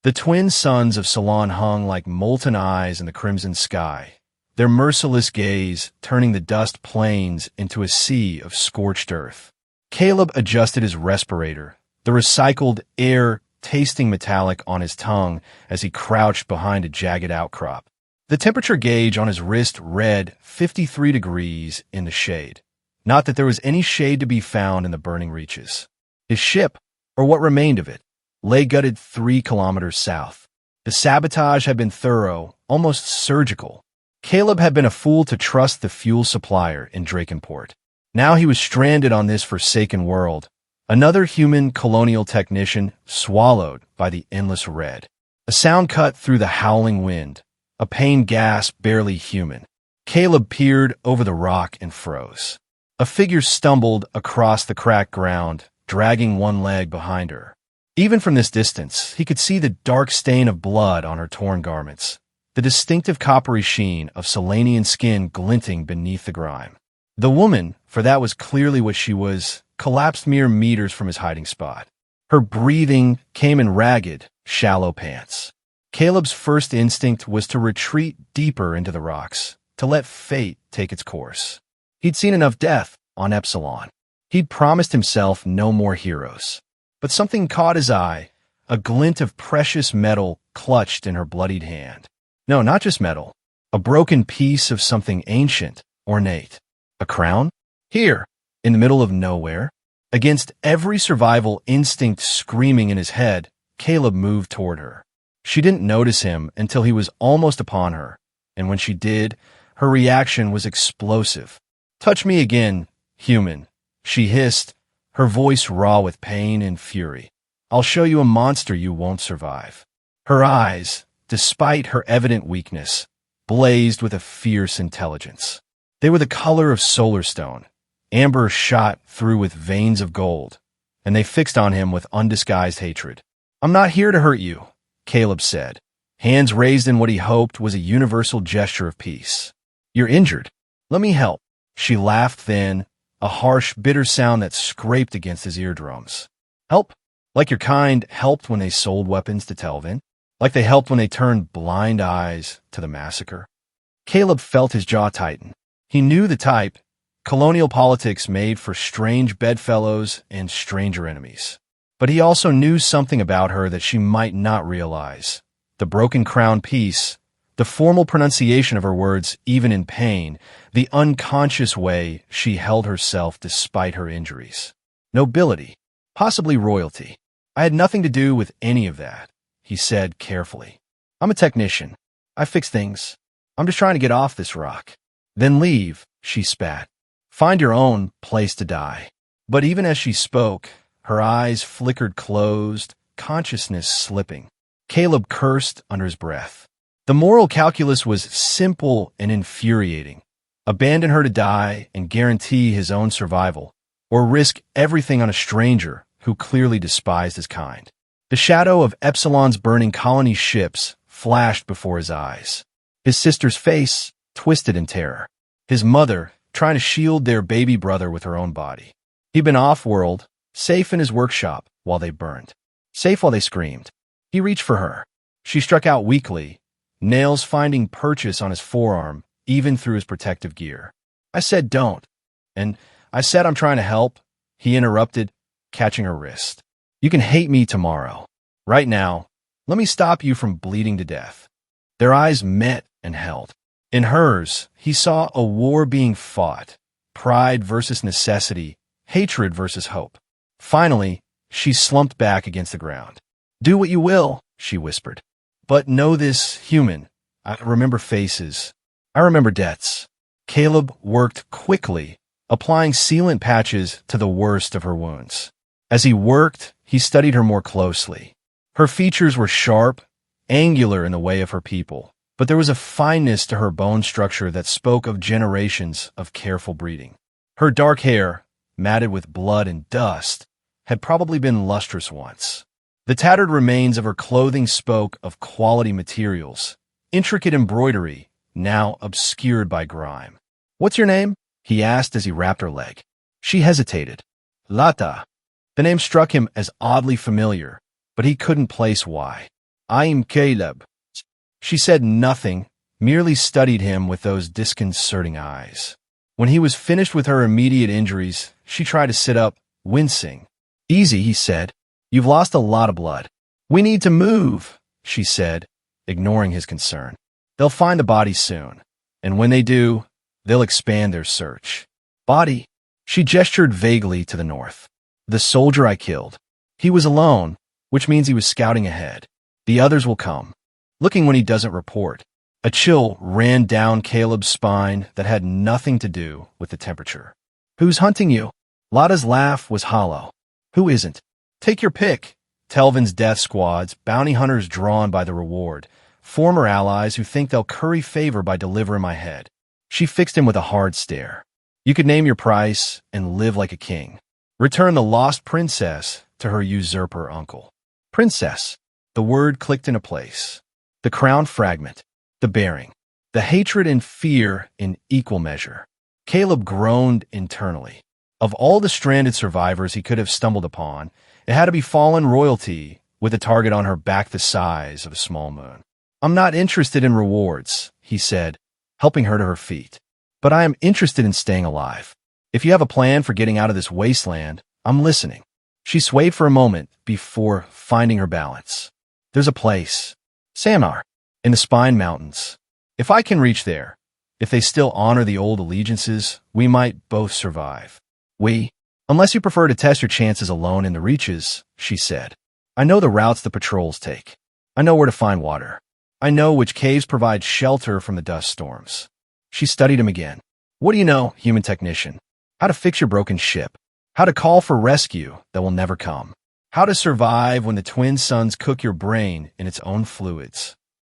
The twin suns of Ceylon hung like molten eyes in the crimson sky, their merciless gaze turning the dust plains into a sea of scorched earth. Caleb adjusted his respirator, the recycled air tasting metallic on his tongue as he crouched behind a jagged outcrop. The temperature gauge on his wrist read 53 degrees in the shade. Not that there was any shade to be found in the burning reaches. His ship, or what remained of it, lay gutted 3 kilometers south. The sabotage had been thorough, almost surgical. Caleb had been a fool to trust the fuel supplier in Drakenport. Now he was stranded on this forsaken world, another human colonial technician swallowed by the endless red. A sound cut through the howling wind, a pained gasp barely human. Caleb peered over the rock and froze. A figure stumbled across the cracked ground, dragging one leg behind her. Even from this distance, he could see the dark stain of blood on her torn garments, the distinctive coppery sheen of Selenian skin glinting beneath the grime. The woman, for that was clearly what she was, collapsed mere meters from his hiding spot. Her breathing came in ragged, shallow pants. Caleb's first instinct was to retreat deeper into the rocks, to let fate take its course. He'd seen enough death on Epsilon. He'd promised himself no more heroes. But something caught his eye, a glint of precious metal clutched in her bloodied hand. No, not just metal. A broken piece of something ancient, ornate. A crown? Here, in the middle of nowhere. Against every survival instinct screaming in his head, Caleb moved toward her. She didn't notice him until he was almost upon her, and when she did, her reaction was explosive. "Touch me again, human," she hissed, her voice raw with pain and fury. "I'll show you a monster you won't survive." Her eyes, despite her evident weakness, blazed with a fierce intelligence. They were the color of solarstone, amber shot through with veins of gold, and they fixed on him with undisguised hatred. "I'm not here to hurt you," Caleb said, hands raised in what he hoped was a universal gesture of peace. "You're injured. Let me help." She laughed then, a harsh, bitter sound that scraped against his eardrums. "Help? Like your kind helped when they sold weapons to Telvin? Like they helped when they turned blind eyes to the massacre?" Caleb felt his jaw tighten. He knew the type. Colonial politics made for strange bedfellows and stranger enemies. But he also knew something about her that she might not realize. The broken crown piece, the formal pronunciation of her words even in pain, the unconscious way she held herself despite her injuries. Nobility, possibly royalty. "I had nothing to do with any of that," he said carefully. "I'm a technician. I fix things. I'm just trying to get off this rock." "Then leave," she spat. "Find your own place to die." But even as she spoke, her eyes flickered closed, consciousness slipping. Caleb cursed under his breath. The moral calculus was simple and infuriating. Abandon her to die and guarantee his own survival, or risk everything on a stranger who clearly despised his kind. The shadow of Epsilon's burning colony ships flashed before his eyes. His sister's face twisted in terror. His mother, trying to shield their baby brother with her own body. He'd been off-world, safe in his workshop while they burned. Safe while they screamed. He reached for her. She struck out weakly, nails finding purchase on his forearm, even through his protective gear. "I said don't. And I said I'm trying to help," he interrupted, catching her wrist. "You can hate me tomorrow. Right now, let me stop you from bleeding to death." Their eyes met and held. In hers, he saw a war being fought, pride versus necessity, hatred versus hope. Finally, she slumped back against the ground. "Do what you will," she whispered. "But know this, human. I remember faces. I remember debts." Caleb worked quickly, applying sealant patches to the worst of her wounds. As he worked, he studied her more closely. Her features were sharp, angular in the way of her people, but there was a fineness to her bone structure that spoke of generations of careful breeding. Her dark hair, matted with blood and dust, had probably been lustrous once. The tattered remains of her clothing spoke of quality materials, intricate embroidery, now obscured by grime. "What's your name?" he asked as he wrapped her leg. She hesitated. "Lata." The name struck him as oddly familiar, but he couldn't place why. I'm Caleb. She said nothing, merely studied him with those disconcerting eyes. When he was finished with her immediate injuries, she tried to sit up, wincing. Easy, he said. You've lost a lot of blood. We need to move, she said, ignoring his concern. They'll find the body soon, and when they do, they'll expand their search. Body? She gestured vaguely to the north. The soldier I killed. He was alone, which means he was scouting ahead. The others will come. Looking when he doesn't report. A chill ran down Caleb's spine that had nothing to do with the temperature. Who's hunting you? Lada's laugh was hollow. Who isn't? Take your pick. Telvin's death squads, bounty hunters drawn by the reward, former allies who think they'll curry favor by delivering my head. She fixed him with a hard stare. You could name your price and live like a king. Return the lost princess to her usurper uncle. Princess. The word clicked into place. The crown fragment. The bearing. The hatred and fear in equal measure. Caleb groaned internally. Of all the stranded survivors he could have stumbled upon, it had to be fallen royalty with a target on her back the size of a small moon. I'm not interested in rewards, he said, helping her to her feet. But I am interested in staying alive. If you have a plan for getting out of this wasteland, I'm listening. She swayed for a moment before finding her balance. There's a place. Samar. In the Spine Mountains. If I can reach there, if they still honor the old allegiances, we might both survive. Unless you prefer to test your chances alone in the reaches, she said. I know the routes the patrols take. I know where to find water. I know which caves provide shelter from the dust storms. She studied him again. What do you know, human technician? How to fix your broken ship. How to call for rescue that will never come. How to survive when the twin suns cook your brain in its own fluids.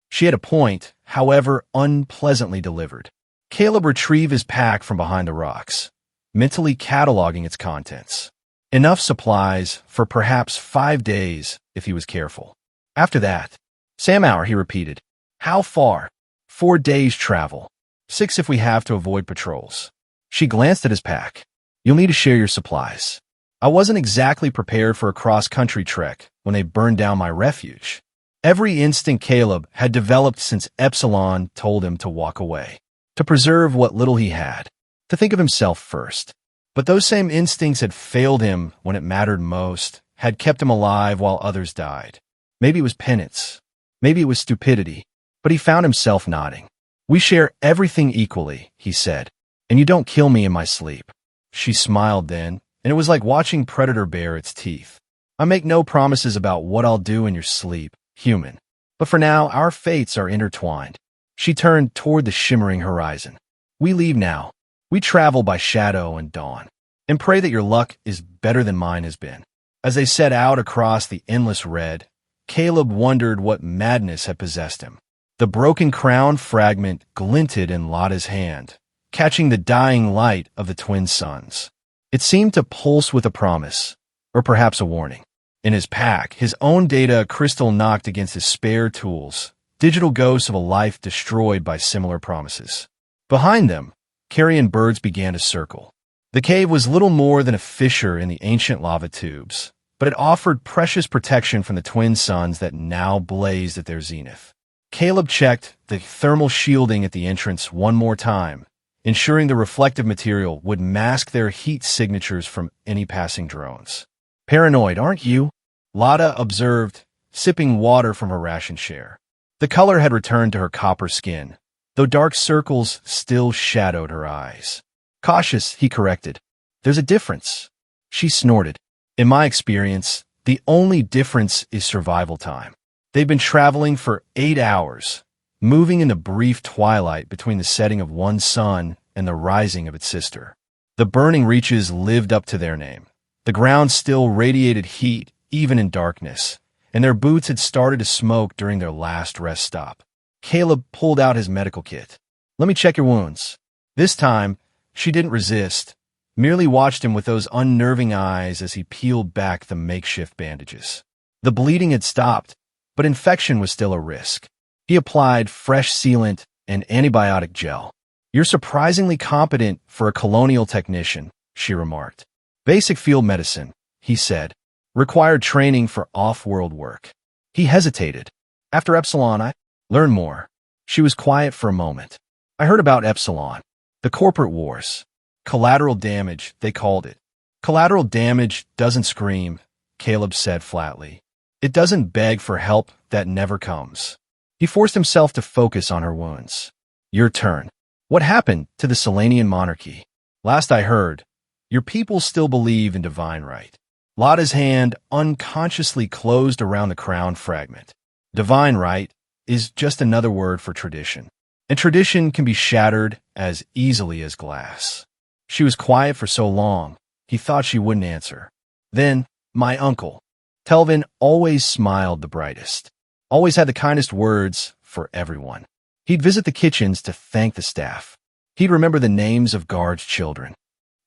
She had a point, however unpleasantly delivered. Caleb retrieved his pack from behind the rocks, mentally cataloging its contents. Enough supplies for perhaps 5 days if he was careful. After that, Samar, he repeated. How far? 4 days' travel. 6 if we have to avoid patrols. She glanced at his pack. You'll need to share your supplies. I wasn't exactly prepared for a cross-country trek when they burned down my refuge. Every instinct Caleb had developed since Epsilon told him to walk away, to preserve what little he had, to think of himself first. But those same instincts had failed him when it mattered most, had kept him alive while others died. Maybe it was penance. Maybe it was stupidity. But he found himself nodding. We share everything equally, he said, and you don't kill me in my sleep. She smiled then, and it was like watching predator bare its teeth. I make no promises about what I'll do in your sleep, human. But for now, our fates are intertwined. She turned toward the shimmering horizon. We leave now. We travel by shadow and dawn, and pray that your luck is better than mine has been. As they set out across the endless red, Caleb wondered what madness had possessed him. The broken crown fragment glinted in Lada's hand, catching the dying light of the twin suns. It seemed to pulse with a promise, or perhaps a warning. In his pack, his own data crystal knocked against his spare tools, digital ghosts of a life destroyed by similar promises. Behind them, carrion birds began to circle. The cave was little more than a fissure in the ancient lava tubes, but it offered precious protection from the twin suns that now blazed at their zenith. Caleb checked the thermal shielding at the entrance one more time, ensuring the reflective material would mask their heat signatures from any passing drones. Paranoid, aren't you? Lada observed, sipping water from her ration share. The color had returned to her copper skin, though dark circles still shadowed her eyes. Cautious, he corrected. There's a difference. She snorted. In my experience, the only difference is survival time. They've been traveling for 8 hours, moving in the brief twilight between the setting of one sun and the rising of its sister. The burning reaches lived up to their name. The ground still radiated heat, even in darkness, and their boots had started to smoke during their last rest stop. Caleb pulled out his medical kit. Let me check your wounds. This time, she didn't resist, merely watched him with those unnerving eyes as he peeled back the makeshift bandages. The bleeding had stopped, but infection was still a risk. He applied fresh sealant and antibiotic gel. You're surprisingly competent for a colonial technician, she remarked. Basic field medicine, he said, required training for off-world work. He hesitated. After Epsilon, I learned more. She was quiet for a moment. I heard about Epsilon. The corporate wars. Collateral damage, they called it. Collateral damage doesn't scream, Caleb said flatly. It doesn't beg for help that never comes. He forced himself to focus on her wounds. Your turn. What happened to the Selenian monarchy? Last I heard, your people still believe in divine right. Lotta's hand unconsciously closed around the crown fragment. Divine right is just another word for tradition. And tradition can be shattered as easily as glass. She was quiet for so long, he thought she wouldn't answer. Then, my uncle. Telvin always smiled the brightest. Always had the kindest words for everyone. He'd visit the kitchens to thank the staff. He'd remember the names of guards' children.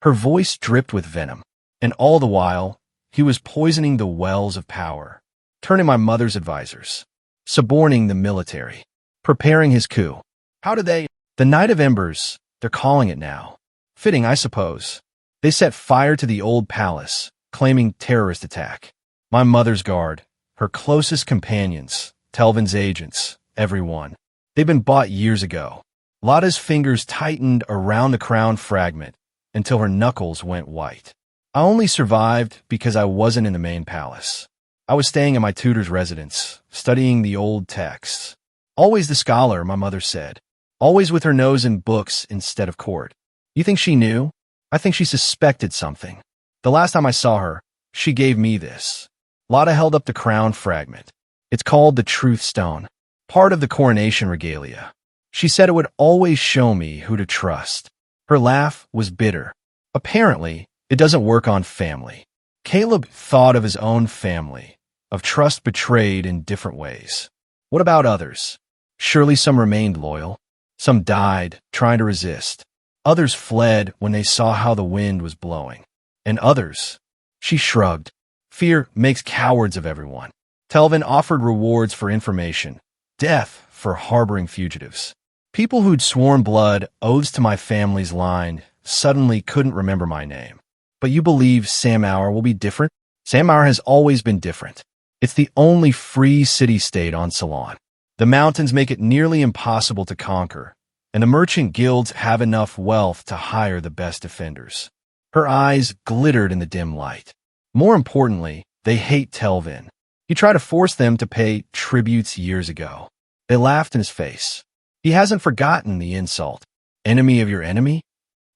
Her voice dripped with venom. And all the while, he was poisoning the wells of power, turning my mother's advisors, suborning the military, preparing his coup. How did they? The Night of Embers, they're calling it now. Fitting, I suppose. They set fire to the old palace, claiming terrorist attack. My mother's guard, her closest companions, Telvin's agents, everyone. They'd been bought years ago. Lotta's fingers tightened around the crown fragment until her knuckles went white. I only survived because I wasn't in the main palace. I was staying at my tutor's residence, studying the old texts. Always the scholar, my mother said. Always with her nose in books instead of court. You think she knew? I think she suspected something. The last time I saw her, she gave me this. Lotta held up the crown fragment. It's called the Truth Stone, part of the coronation regalia. She said it would always show me who to trust. Her laugh was bitter. Apparently, it doesn't work on family. Caleb thought of his own family, of trust betrayed in different ways. What about others? Surely some remained loyal. Some died, trying to resist. Others fled when they saw how the wind was blowing. And others, she shrugged. Fear makes cowards of everyone. Telvin offered rewards for information, death for harboring fugitives. People who'd sworn blood, oaths to my family's line, suddenly couldn't remember my name. But you believe Samhour will be different? Samhour has always been different. It's the only free city-state on Ceylon. The mountains make it nearly impossible to conquer, and the merchant guilds have enough wealth to hire the best defenders. Her eyes glittered in the dim light. More importantly, they hate Telvin. He tried to force them to pay tributes years ago. They laughed in his face. He hasn't forgotten the insult. Enemy of your enemy?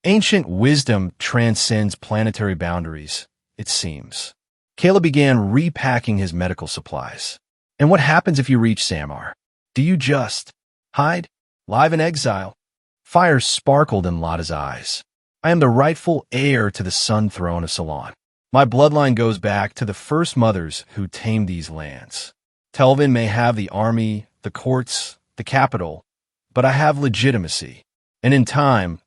Ancient wisdom transcends planetary boundaries, it seems. Caleb began repacking his medical supplies. And what happens if you reach Samhour? Do you just hide? Live in exile? Fire sparkled in Lotta's eyes. I am the rightful heir to the sun throne of Ceylon. My bloodline goes back to the first mothers who tamed these lands. Telvin may have the army, the courts, the capital, but I have legitimacy. And in time,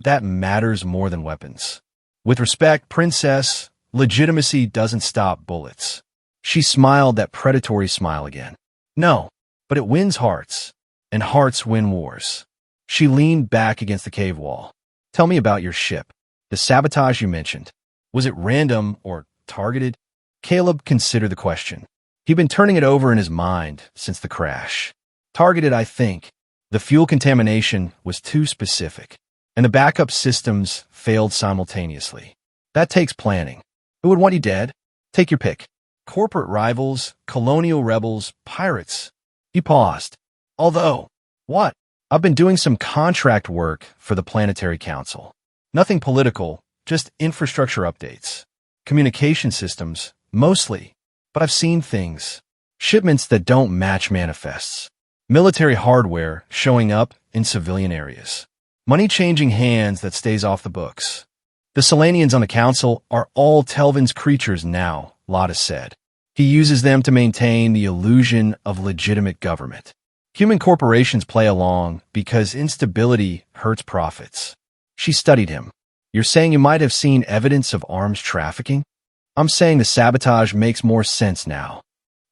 that matters more than weapons. With respect, Princess, legitimacy doesn't stop bullets. She smiled that predatory smile again. No, but it wins hearts, and hearts win wars. She leaned back against the cave wall. Tell me about your ship. The sabotage you mentioned. Was it random or targeted? Caleb considered the question. He'd been turning it over in his mind since the crash. Targeted, I think. The fuel contamination was too specific, and the backup systems failed simultaneously. That takes planning. Who would want you dead? Take your pick. Corporate rivals, colonial rebels, pirates. He paused. Although, what? I've been doing some contract work for the Planetary Council. Nothing political, just infrastructure updates. Communication systems, mostly. But I've seen things. Shipments that don't match manifests. Military hardware showing up in civilian areas. Money changing hands that stays off the books. The Selenians on the council are all Telvin's creatures now, Lotta said. He uses them to maintain the illusion of legitimate government. Human corporations play along because instability hurts profits. She studied him. You're saying you might have seen evidence of arms trafficking? I'm saying the sabotage makes more sense now.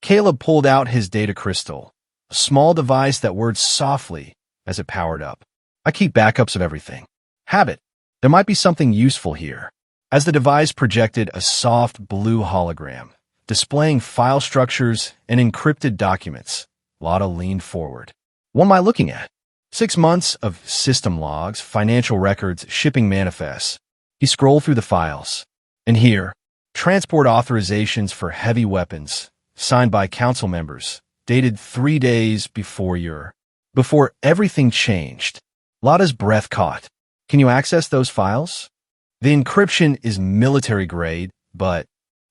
Caleb pulled out his data crystal, a small device that whirred softly as it powered up. I keep backups of everything. Habit. There might be something useful here. As the device projected a soft blue hologram, displaying file structures and encrypted documents, Lotta leaned forward. What am I looking at? 6 months of system logs, financial records, shipping manifests. He scrolled through the files. And here, transport authorizations for heavy weapons, signed by council members, dated 3 days before everything changed. Lotta's breath caught. Can you access those files? The encryption is military grade, but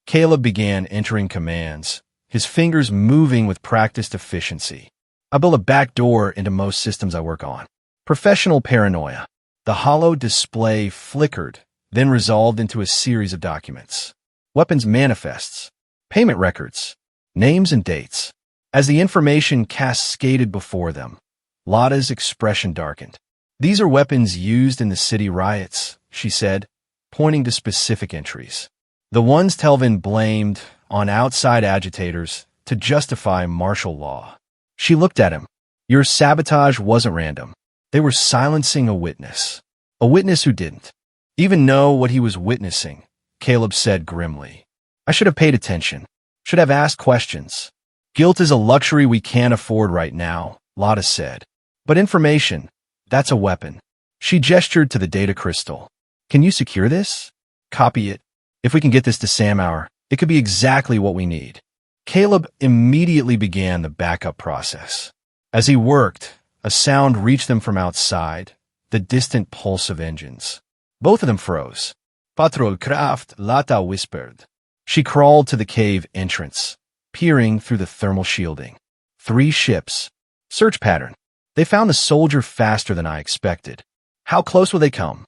Caleb began entering commands, his fingers moving with practiced efficiency. I built a backdoor into most systems I work on. Professional paranoia. The hollow display flickered, then resolved into a series of documents. Weapons manifests, payment records, names and dates. As the information cascaded before them, Lotta's expression darkened. These are weapons used in the city riots, she said, pointing to specific entries. The ones Telvin blamed on outside agitators to justify martial law. She looked at him. Your sabotage wasn't random. They were silencing a witness. A witness who didn't even know what he was witnessing, Caleb said grimly. I should have paid attention. Should have asked questions. Guilt is a luxury we can't afford right now, Lotta said. But information, that's a weapon. She gestured to the data crystal. Can you secure this? Copy it. If we can get this to Samhour, it could be exactly what we need. Caleb immediately began the backup process. As he worked, a sound reached them from outside, the distant pulse of engines. Both of them froze. Patrol Kraft, Lotta whispered. She crawled to the cave entrance, peering through the thermal shielding. 3 ships. Search pattern. They found the soldier faster than I expected. How close will they come?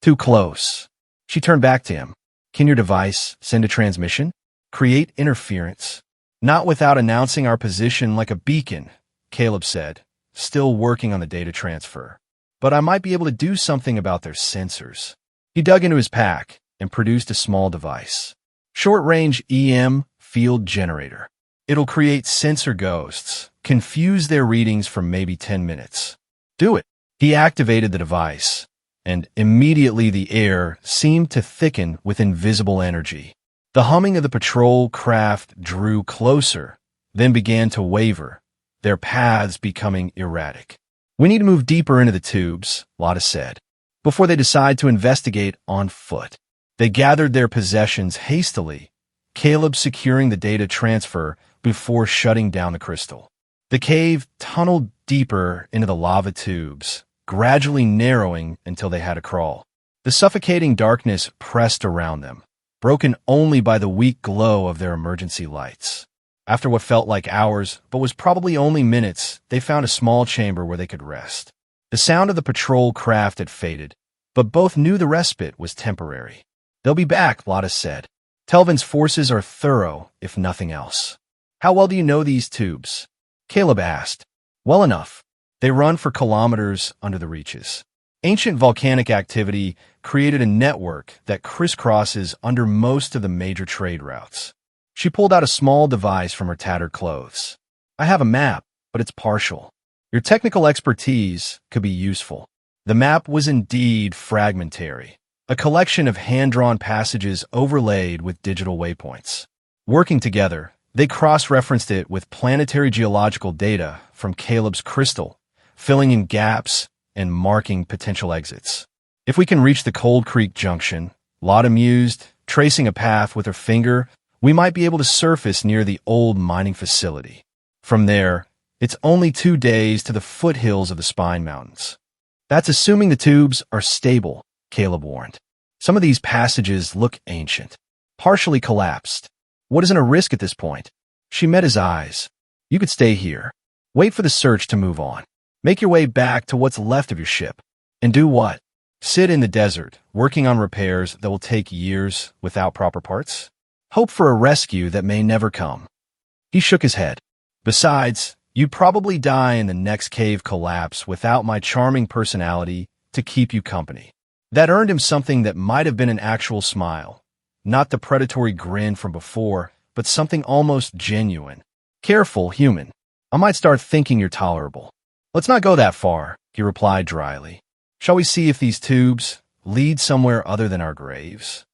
Too close. She turned back to him. Can your device send a transmission? Create interference? Not without announcing our position like a beacon, Caleb said, still working on the data transfer. But I might be able to do something about their sensors. He dug into his pack and produced a small device. Short-range EM field generator. It'll create sensor ghosts, confuse their readings for maybe 10 minutes. Do it. He activated the device, and immediately the air seemed to thicken with invisible energy. The humming of the patrol craft drew closer, then began to waver, their paths becoming erratic. We need to move deeper into the tubes, Lotta said, before they decide to investigate on foot. They gathered their possessions hastily, Caleb securing the data transfer before shutting down the crystal. The cave tunneled deeper into the lava tubes, gradually narrowing until they had to crawl. The suffocating darkness pressed around them, broken only by the weak glow of their emergency lights. After what felt like hours, but was probably only minutes, they found a small chamber where they could rest. The sound of the patrol craft had faded, but both knew the respite was temporary. They'll be back, Lotta said. Telvin's forces are thorough, if nothing else. How well do you know these tubes? Caleb asked. Well enough. They run for kilometers under the reaches. Ancient volcanic activity created a network that crisscrosses under most of the major trade routes. She pulled out a small device from her tattered clothes. I have a map, but it's partial. Your technical expertise could be useful. The map was indeed fragmentary, a collection of hand-drawn passages overlaid with digital waypoints. Working together, they cross-referenced it with planetary geological data from Caleb's crystal, filling in gaps and marking potential exits. If we can reach the Cold Creek Junction, Lotta mused, tracing a path with her finger, we might be able to surface near the old mining facility. From there, it's only 2 days to the foothills of the Spine Mountains. That's assuming the tubes are stable, Caleb warned. Some of these passages look ancient, partially collapsed. What isn't a risk at this point? She met his eyes. You could stay here. Wait for the search to move on. Make your way back to what's left of your ship. And do what? Sit in the desert, working on repairs that will take years without proper parts? Hope for a rescue that may never come. He shook his head. Besides, you'd probably die in the next cave collapse without my charming personality to keep you company. That earned him something that might have been an actual smile. Not the predatory grin from before, but something almost genuine. Careful, human. I might start thinking you're tolerable. Let's not go that far, he replied dryly. Shall we see if these tubes lead somewhere other than our graves?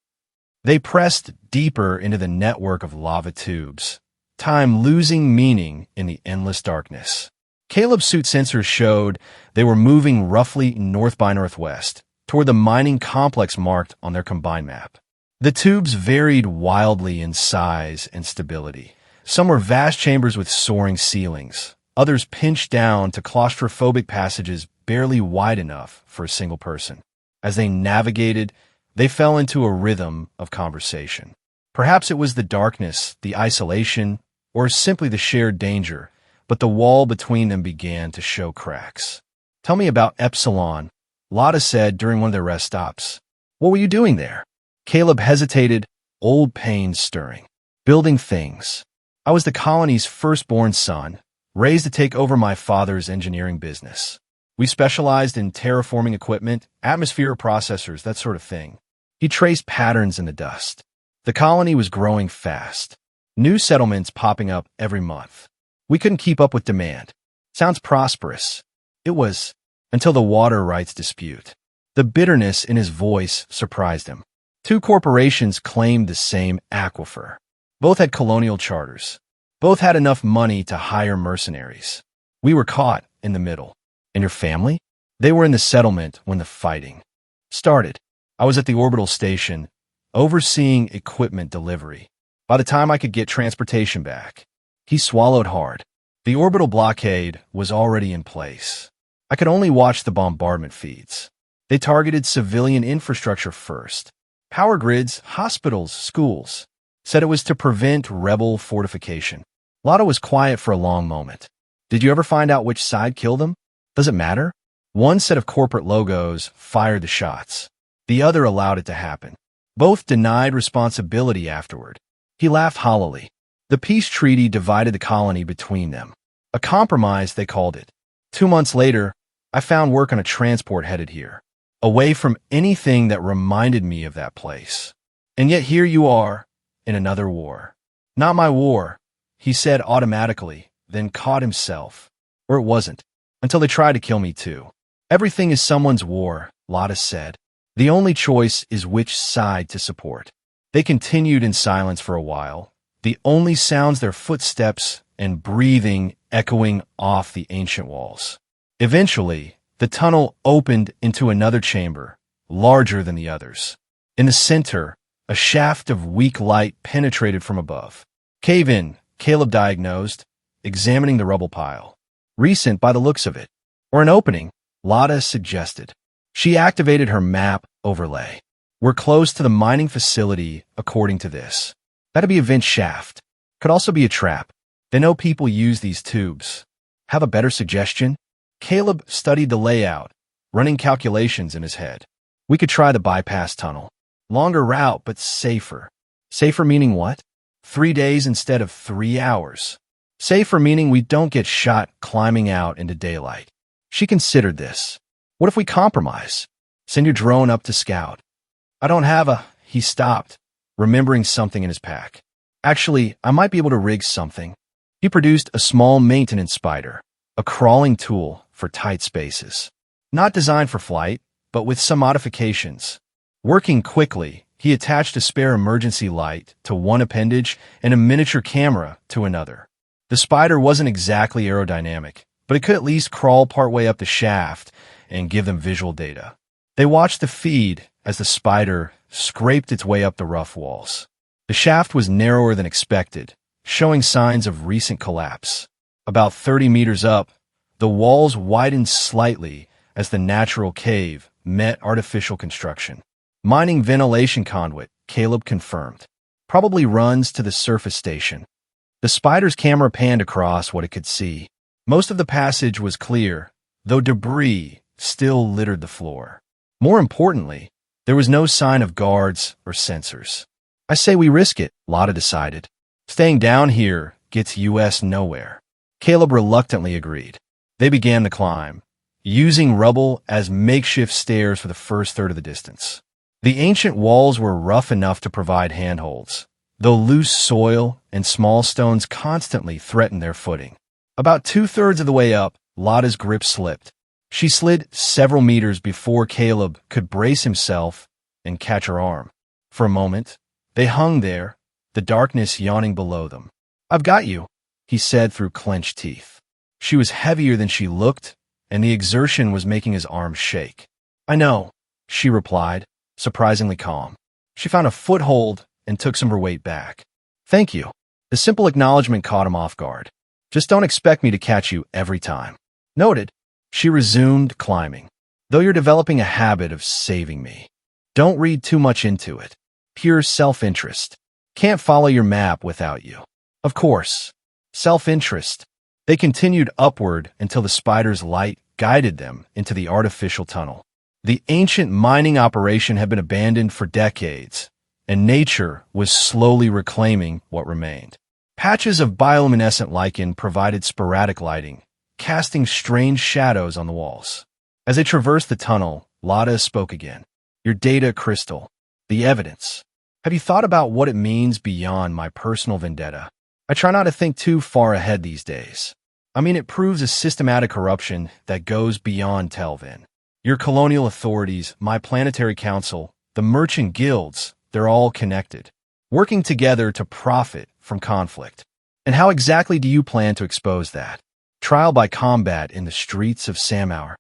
They pressed deeper into the network of lava tubes, time losing meaning in the endless darkness. Caleb's suit sensors showed they were moving roughly north by northwest, toward the mining complex marked on their combined map. The tubes varied wildly in size and stability. Some were vast chambers with soaring ceilings, others pinched down to claustrophobic passages barely wide enough for a single person. As they navigated, they fell into a rhythm of conversation. Perhaps it was the darkness, the isolation, or simply the shared danger, but the wall between them began to show cracks. "Tell me about Epsilon," Lotta said during one of their rest stops. "What were you doing there?" Caleb hesitated, old pains stirring. "Building things. I was the colony's firstborn son, raised to take over my father's engineering business. We specialized in terraforming equipment, atmosphere processors, that sort of thing." He traced patterns in the dust. The colony was growing fast. New settlements popping up every month. We couldn't keep up with demand. Sounds prosperous. It was, until the water rights dispute. The bitterness in his voice surprised him. Two corporations claimed the same aquifer. Both had colonial charters. Both had enough money to hire mercenaries. We were caught in the middle. "And your family?" "They were in the settlement when the fighting started. I was at the orbital station, overseeing equipment delivery. By the time I could get transportation back." He swallowed hard. The orbital blockade was already in place. I could only watch the bombardment feeds. They targeted civilian infrastructure first. Power grids, hospitals, schools. Said it was to prevent rebel fortification. Lotta was quiet for a long moment. "Did you ever find out which side killed them?" "Does it matter?" One set of corporate logos fired the shots. The other allowed it to happen. Both denied responsibility afterward. He laughed hollowly. The peace treaty divided the colony between them. A compromise, they called it. 2 months later, I found work on a transport headed here, away from anything that reminded me of that place. And yet here you are, in another war. "Not my war," he said automatically, then caught himself. Or it wasn't, until they tried to kill me too. "Everything is someone's war," Lotta said. "The only choice is which side to support." They continued in silence for a while, the only sounds their footsteps and breathing echoing off the ancient walls. Eventually, the tunnel opened into another chamber, larger than the others. In the center, a shaft of weak light penetrated from above. "Cave-in," Caleb diagnosed, examining the rubble pile. "Recent by the looks of it." "Or an opening," Lotta suggested. She activated her map overlay. "We're close to the mining facility, according to this. That'd be a vent shaft. Could also be a trap. They know people use these tubes." "Have a better suggestion?" Caleb studied the layout, running calculations in his head. "We could try the bypass tunnel. Longer route, but safer." "Safer meaning what?" 3 days instead of 3 hours. "Safer meaning we don't get shot climbing out into daylight." She considered this. "What if we compromise? Send your drone up to scout." "I don't have a—" He stopped, remembering something in his pack. "Actually, I might be able to rig something." He produced a small maintenance spider, a crawling tool for tight spaces. Not designed for flight, but with some modifications. Working quickly, he attached a spare emergency light to one appendage and a miniature camera to another. The spider wasn't exactly aerodynamic, but it could at least crawl partway up the shaft and give them visual data. They watched the feed as the spider scraped its way up the rough walls. The shaft was narrower than expected, showing signs of recent collapse. About 30 meters up, the walls widened slightly as the natural cave met artificial construction. "Mining ventilation conduit," Caleb confirmed. "Probably runs to the surface station." The spider's camera panned across what it could see. Most of the passage was clear, though debris still littered the floor. More importantly, there was no sign of guards or sensors. "I say we risk it," Lotta decided. "Staying down here gets US nowhere." Caleb reluctantly agreed. They began the climb, using rubble as makeshift stairs for the first third of the distance. The ancient walls were rough enough to provide handholds, though loose soil and small stones constantly threatened their footing. About 2/3 of the way up, Lotta's grip slipped. She slid several meters before Caleb could brace himself and catch her arm. For a moment, they hung there, the darkness yawning below them. I've got you, he said through clenched teeth. She was heavier than she looked, and the exertion was making his arms shake. I know, she replied, surprisingly calm. She found a foothold and took some of her weight back. Thank you. The simple acknowledgement caught him off guard. Just don't expect me to catch you every time. Noted. She resumed climbing. Though you're developing a habit of saving me. Don't read too much into it. Pure self-interest. Can't follow your map without you. Of course. Self-interest. They continued upward until the spider's light guided them into the artificial tunnel. The ancient mining operation had been abandoned for decades, and nature was slowly reclaiming what remained. Patches of bioluminescent lichen provided sporadic lighting, casting strange shadows on the walls. As they traversed the tunnel, Lada spoke again. Your data crystal. The evidence. Have you thought about what it means beyond my personal vendetta? I try not to think too far ahead these days. I mean, it proves a systematic corruption that goes beyond Telvin. Your colonial authorities, my planetary council, the merchant guilds, they're all connected, working together to profit from conflict. And how exactly do you plan to expose that? Trial by combat in the streets of Samhour.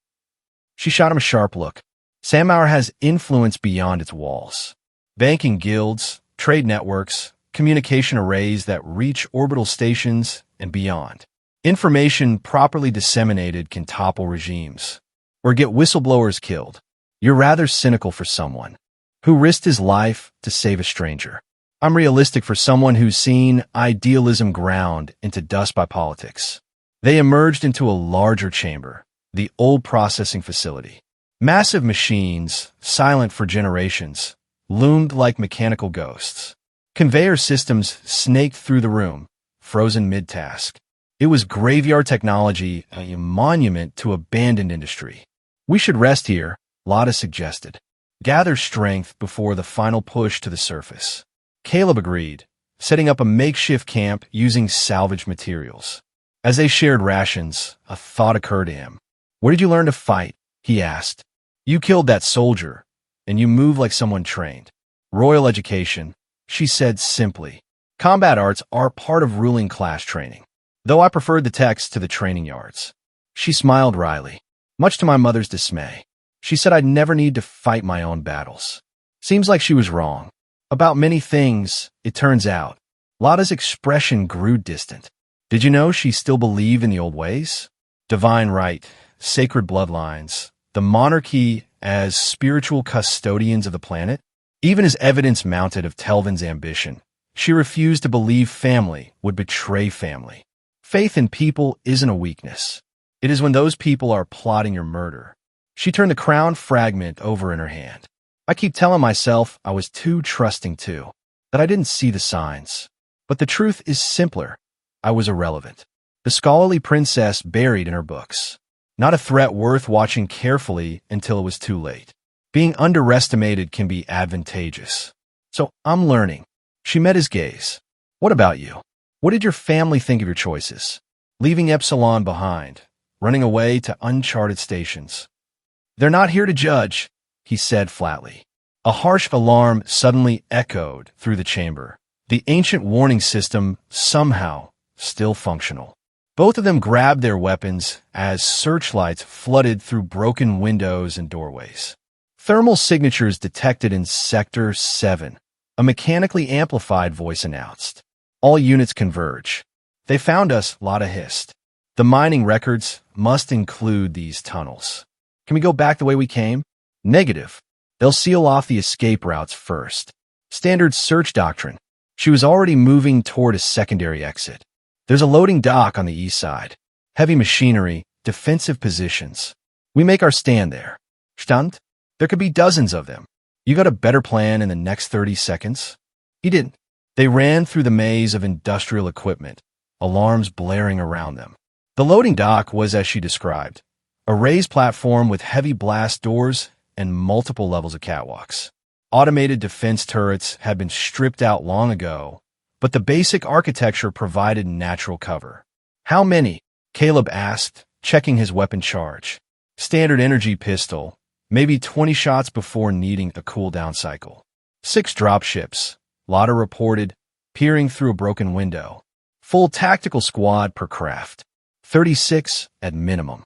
She shot him a sharp look. Samhour has influence beyond its walls. Banking guilds, trade networks, communication arrays that reach orbital stations and beyond. Information properly disseminated can topple regimes or get whistleblowers killed. You're rather cynical for someone who risked his life to save a stranger. I'm realistic for someone who's seen idealism ground into dust by politics. They emerged into a larger chamber, the old processing facility. Massive machines, silent for generations, loomed like mechanical ghosts. Conveyor systems snaked through the room, frozen mid-task. It was graveyard technology, a monument to abandoned industry. We should rest here, Lada suggested. Gather strength before the final push to the surface. Caleb agreed, setting up a makeshift camp using salvaged materials. As they shared rations, a thought occurred to him. Where did you learn to fight? He asked. You killed that soldier, and you move like someone trained. Royal education, she said simply. Combat arts are part of ruling class training, though I preferred the text to the training yards. She smiled wryly, much to my mother's dismay. She said I'd never need to fight my own battles. Seems like she was wrong. About many things, it turns out. Lada's expression grew distant. Did you know she still believed in the old ways? Divine right, sacred bloodlines, the monarchy as spiritual custodians of the planet? Even as evidence mounted of Telvin's ambition, she refused to believe family would betray family. Faith in people isn't a weakness. It is when those people are plotting your murder. She turned the crown fragment over in her hand. I keep telling myself I was too trusting too, that I didn't see the signs. But the truth is simpler. I was irrelevant. The scholarly princess buried in her books. Not a threat worth watching carefully until it was too late. Being underestimated can be advantageous. So I'm learning. She met his gaze. What about you? What did your family think of your choices? Leaving Epsilon behind, running away to uncharted stations. They're not here to judge, he said flatly. A harsh alarm suddenly echoed through the chamber. The ancient warning system, somehow, still functional. Both of them grabbed their weapons as searchlights flooded through broken windows and doorways. Thermal signatures detected in Sector 7, a mechanically amplified voice announced. All units converge. They found us, Lada hissed. The mining records must include these tunnels. Can we go back the way we came? Negative. They'll seal off the escape routes first. Standard search doctrine. She was already moving toward a secondary exit. There's a loading dock on the east side. Heavy machinery, defensive positions. We make our stand there. Stand? There could be dozens of them. You got a better plan in the next 30 seconds? He didn't. They ran through the maze of industrial equipment, alarms blaring around them. The loading dock was as she described, a raised platform with heavy blast doors and multiple levels of catwalks. Automated defense turrets had been stripped out long ago, but the basic architecture provided natural cover. How many? Caleb asked, checking his weapon charge. Standard energy pistol, maybe 20 shots before needing a cooldown cycle. 6 dropships, Lada reported, peering through a broken window. Full tactical squad per craft. 36 at minimum.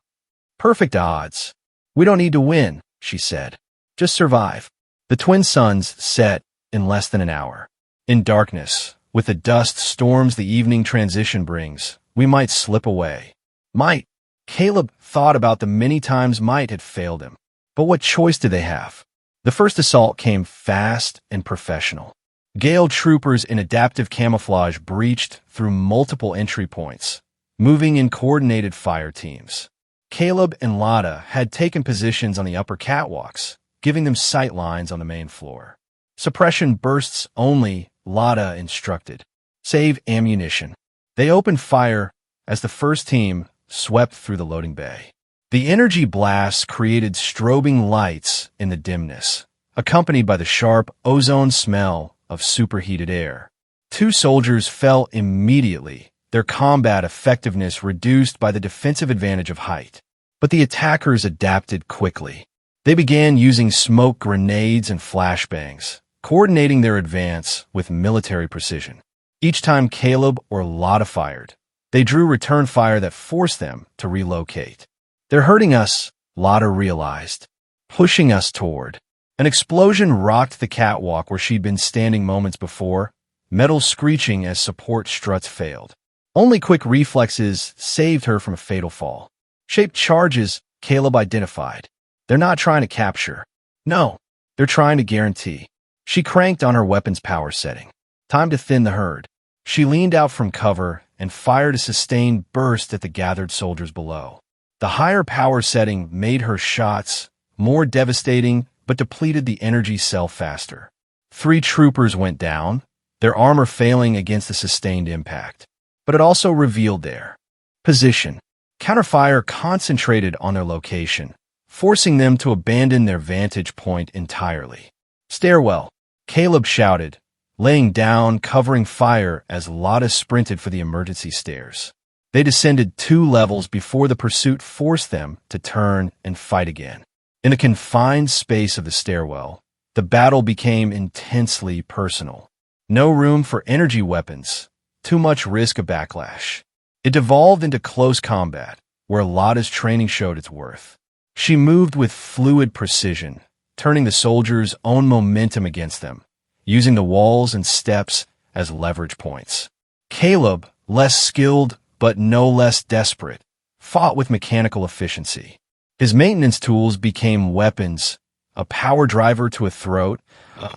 Perfect odds. We don't need to win, she said. Just survive. The twin suns set in less than an hour. In darkness, with the dust storms the evening transition brings, we might slip away. Might. Caleb thought about the many times might had failed him. But what choice did they have? The first assault came fast and professional. Gale troopers in adaptive camouflage breached through multiple entry points, moving in coordinated fire teams. Caleb and Lotta had taken positions on the upper catwalks, giving them sight lines on the main floor. Suppression bursts only, Lotta instructed. Save ammunition. They opened fire as the first team swept through the loading bay. The energy blasts created strobing lights in the dimness, accompanied by the sharp ozone smell of superheated air. 2 soldiers fell immediately, their combat effectiveness reduced by the defensive advantage of height. But the attackers adapted quickly. They began using smoke grenades and flashbangs, coordinating their advance with military precision. Each time Caleb or Lotta fired, they drew return fire that forced them to relocate. They're hurting us, Lotta realized, pushing us toward. An explosion rocked the catwalk where she'd been standing moments before, metal screeching as support struts failed. Only quick reflexes saved her from a fatal fall. Shaped charges, Caleb identified. They're not trying to capture. No, they're trying to guarantee. She cranked on her weapon's power setting. Time to thin the herd. She leaned out from cover and fired a sustained burst at the gathered soldiers below. The higher power setting made her shots more devastating but depleted the energy cell faster. 3 troopers went down, their armor failing against the sustained impact. But it also revealed their position. Counterfire concentrated on their location, forcing them to abandon their vantage point entirely. Stairwell, Caleb shouted, laying down, covering fire as Lotta sprinted for the emergency stairs. They descended 2 levels before the pursuit forced them to turn and fight again. In the confined space of the stairwell, the battle became intensely personal. No room for energy weapons, too much risk of backlash. It devolved into close combat, where Lotta's training showed its worth. She moved with fluid precision, turning the soldiers' own momentum against them, using the walls and steps as leverage points. Caleb, less skilled but no less desperate, fought with mechanical efficiency. His maintenance tools became weapons, a power driver to a throat,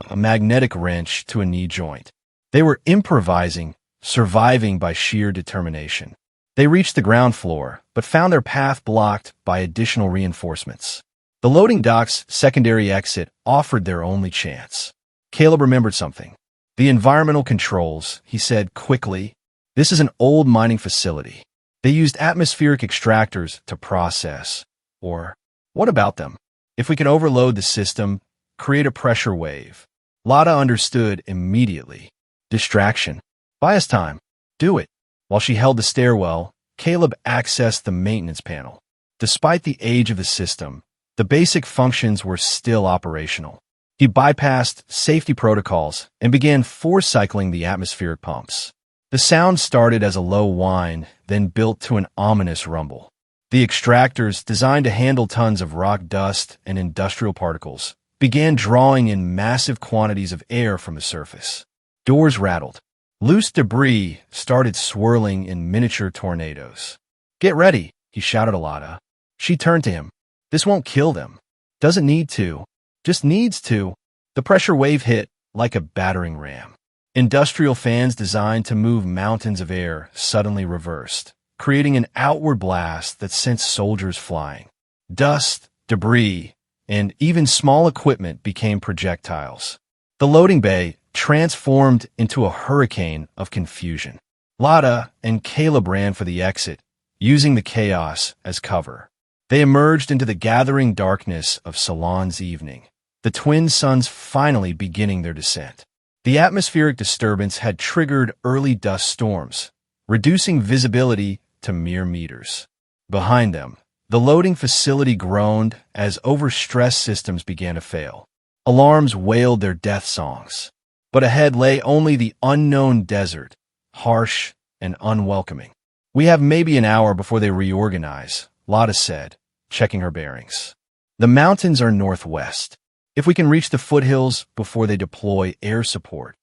a magnetic wrench to a knee joint. They were improvising, surviving by sheer determination. They reached the ground floor, but found their path blocked by additional reinforcements. The loading dock's secondary exit offered their only chance. Caleb remembered something. The environmental controls, he said quickly. This is an old mining facility. They used atmospheric extractors to process. Or, what about them? If we can overload the system, create a pressure wave. Lotta understood immediately. Distraction. Buy us time. Do it. While she held the stairwell, Caleb accessed the maintenance panel. Despite the age of the system, the basic functions were still operational. He bypassed safety protocols and began force-cycling the atmospheric pumps. The sound started as a low whine, then built to an ominous rumble. The extractors, designed to handle tons of rock dust and industrial particles, began drawing in massive quantities of air from the surface. Doors rattled. Loose debris started swirling in miniature tornadoes. Get ready, he shouted to Lotta. She turned to him. This won't kill them. Doesn't need to. Just needs to. The pressure wave hit like a battering ram. Industrial fans designed to move mountains of air suddenly reversed, creating an outward blast that sent soldiers flying. Dust, debris, and even small equipment became projectiles. The loading bay transformed into a hurricane of confusion. Lotta and Caleb ran for the exit, using the chaos as cover. They emerged into the gathering darkness of Salon's evening, the twin suns finally beginning their descent. The atmospheric disturbance had triggered early dust storms, reducing visibility to mere meters. Behind them, the loading facility groaned as overstressed systems began to fail. Alarms wailed their death songs. But ahead lay only the unknown desert, harsh and unwelcoming. We have maybe an hour before they reorganize, Lotta said, checking her bearings. The mountains are northwest. If we can reach the foothills before they deploy air support.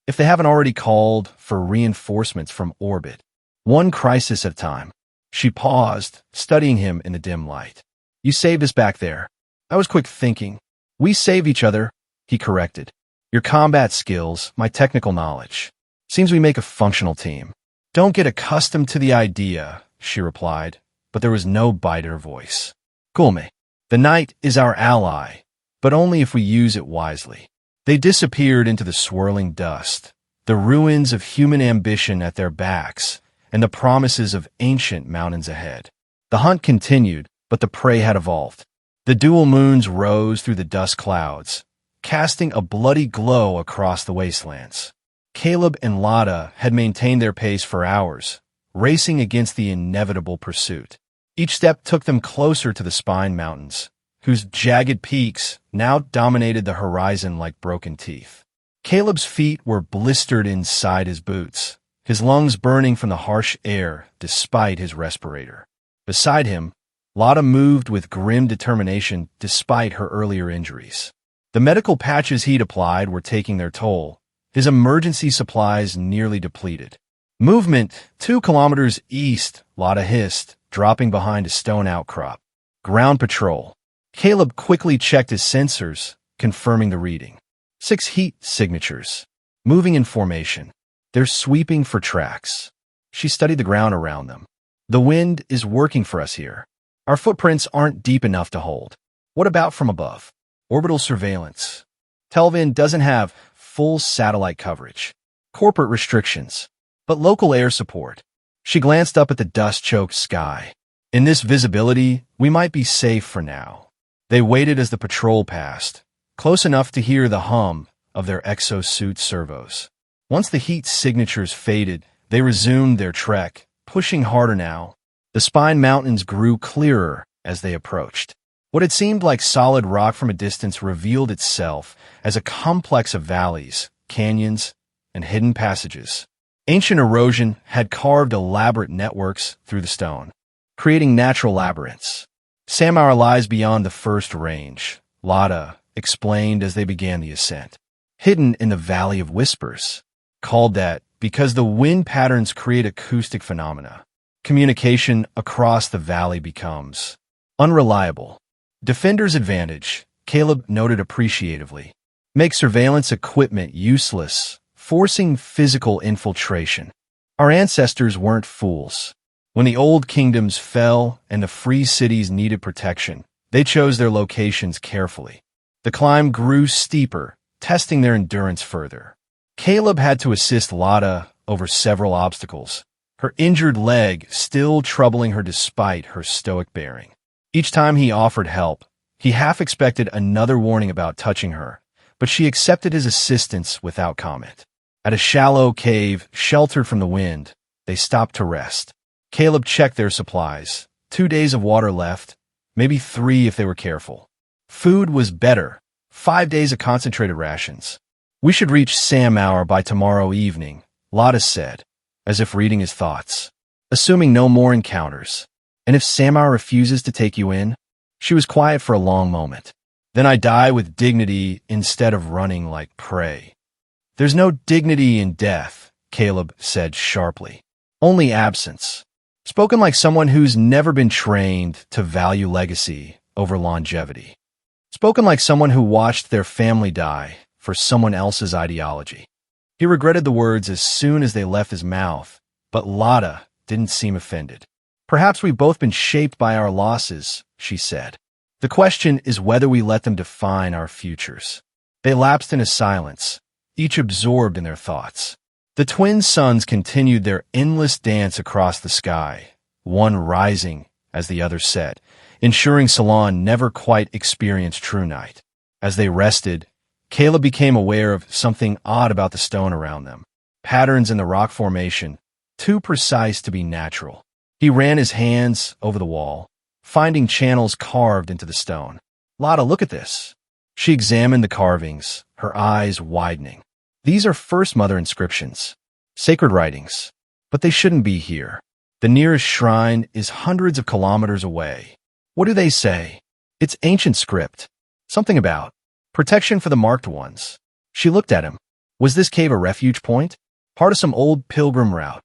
If they haven't already called for reinforcements from orbit. One crisis at a time. She paused, studying him in the dim light. You saved us back there. I was quick thinking. We saved each other, he corrected. Your combat skills, my technical knowledge. Seems we make a functional team. Don't get accustomed to the idea, she replied, but there was no bite in her voice. Cool me. The night is our ally, but only if we use it wisely. They disappeared into the swirling dust, the ruins of human ambition at their backs, and the promises of ancient mountains ahead. The hunt continued, but the prey had evolved. The dual moons rose through the dust clouds, casting a bloody glow across the wastelands. Caleb and Lotta had maintained their pace for hours, racing against the inevitable pursuit. Each step took them closer to the Spine Mountains, whose jagged peaks now dominated the horizon like broken teeth. Caleb's feet were blistered inside his boots, his lungs burning from the harsh air despite his respirator. Beside him, Lotta moved with grim determination despite her earlier injuries. The medical patches he'd applied were taking their toll, his emergency supplies nearly depleted. Movement 2 kilometers east, Lotta hissed, dropping behind a stone outcrop. Ground patrol. Caleb quickly checked his sensors, confirming the reading. 6 heat signatures. Moving in formation. They're sweeping for tracks. She studied the ground around them. The wind is working for us here. Our footprints aren't deep enough to hold. What about from above? Orbital surveillance. Telvin doesn't have full satellite coverage. Corporate restrictions. But local air support. She glanced up at the dust-choked sky. In this visibility, we might be safe for now. They waited as the patrol passed, close enough to hear the hum of their exosuit servos. Once the heat signatures faded, they resumed their trek, pushing harder now. The Spine Mountains grew clearer as they approached. What had seemed like solid rock from a distance revealed itself as a complex of valleys, canyons, and hidden passages. Ancient erosion had carved elaborate networks through the stone, creating natural labyrinths. Samar lies beyond the first range, Lotta explained as they began the ascent. Hidden in the Valley of Whispers, called that because the wind patterns create acoustic phenomena. Communication across the valley becomes unreliable. Defender's advantage, Caleb noted appreciatively, make surveillance equipment useless, forcing physical infiltration. Our ancestors weren't fools. When the old kingdoms fell and the free cities needed protection, they chose their locations carefully. The climb grew steeper, testing their endurance further. Caleb had to assist Lotta over several obstacles, her injured leg still troubling her despite her stoic bearing. Each time he offered help, he half expected another warning about touching her, but she accepted his assistance without comment. At a shallow cave sheltered from the wind, they stopped to rest. Caleb checked their supplies. 2 days of water left, maybe 3 if they were careful. Food was better. 5 days of concentrated rations. We should reach Samar by tomorrow evening, Lotta said, as if reading his thoughts. Assuming no more encounters. And if Samar refuses to take you in? She was quiet for a long moment. Then I die with dignity instead of running like prey. There's no dignity in death, Caleb said sharply. Only absence. Spoken like someone who's never been trained to value legacy over longevity. Spoken like someone who watched their family die for someone else's ideology. He regretted the words as soon as they left his mouth, but Lotta didn't seem offended. Perhaps we've both been shaped by our losses, she said. The question is whether we let them define our futures. They lapsed into silence, each absorbed in their thoughts. The twin suns continued their endless dance across the sky, one rising as the other set, ensuring Ceylon never quite experienced true night. As they rested, Caleb became aware of something odd about the stone around them. Patterns in the rock formation, too precise to be natural. He ran his hands over the wall, finding channels carved into the stone. Lotta, look at this. She examined the carvings, her eyes widening. These are First Mother inscriptions, sacred writings. But they shouldn't be here. The nearest shrine is hundreds of kilometers away. What do they say? It's ancient script. Something about protection for the marked ones. She looked at him. Was this cave a refuge point? Part of some old pilgrim route?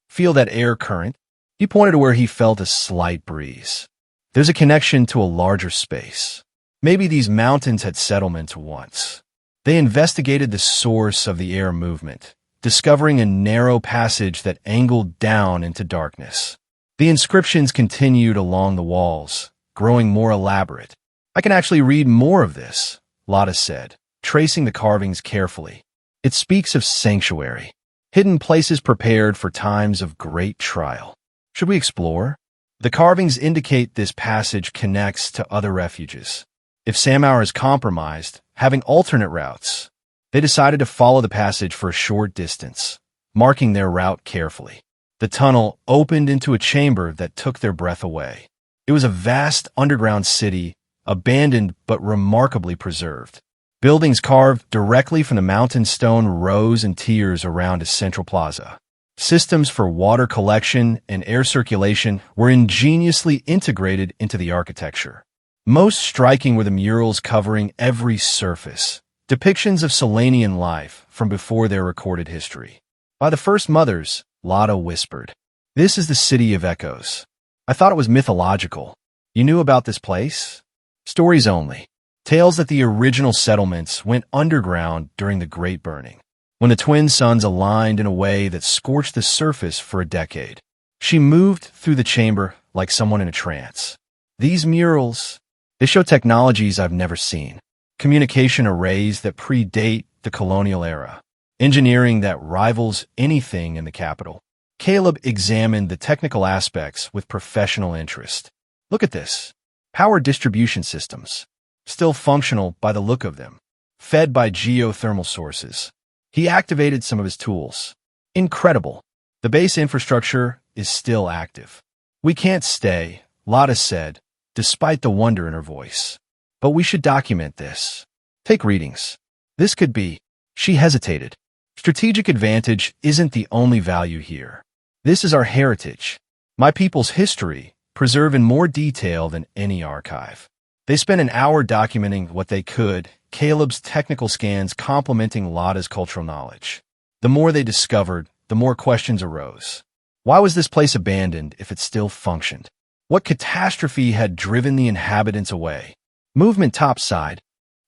Feel that air current? He pointed to where he felt a slight breeze. There's a connection to a larger space. Maybe these mountains had settlements once. They investigated the source of the air movement, discovering a narrow passage that angled down into darkness. The inscriptions continued along the walls, growing more elaborate. I can actually read more of this, Lotta said, tracing the carvings carefully. It speaks of sanctuary, hidden places prepared for times of great trial. Should we explore? The carvings indicate this passage connects to other refuges. If Samhour is compromised, having alternate routes, they decided to follow the passage for a short distance, marking their route carefully. The tunnel opened into a chamber that took their breath away. It was a vast underground city, abandoned but remarkably preserved. Buildings carved directly from the mountain stone rose in tiers around a central plaza. Systems for water collection and air circulation were ingeniously integrated into the architecture. Most striking were the murals covering every surface, depictions of Selenian life from before their recorded history. By the first mothers, Lotta whispered, "This is the City of Echoes. I thought it was mythological. You knew about this place?" Stories only. Tales that the original settlements went underground during the Great Burning, when the twin suns aligned in a way that scorched the surface for a decade. She moved through the chamber like someone in a trance. These murals, they show technologies I've never seen. Communication arrays that predate the colonial era. Engineering that rivals anything in the capital. Caleb examined the technical aspects with professional interest. Look at this. Power distribution systems. Still functional by the look of them. Fed by geothermal sources. He activated some of his tools. Incredible. The base infrastructure is still active. "We can't stay," Lotta said, despite the wonder in her voice. "But we should document this. Take readings. This could be..." She hesitated. Strategic advantage isn't the only value here. This is our heritage. My people's history, preserved in more detail than any archive. They spent an hour documenting what they could, Caleb's technical scans complementing Lotta's cultural knowledge. The more they discovered, the more questions arose. Why was this place abandoned if it still functioned? What catastrophe had driven the inhabitants away? Movement topside.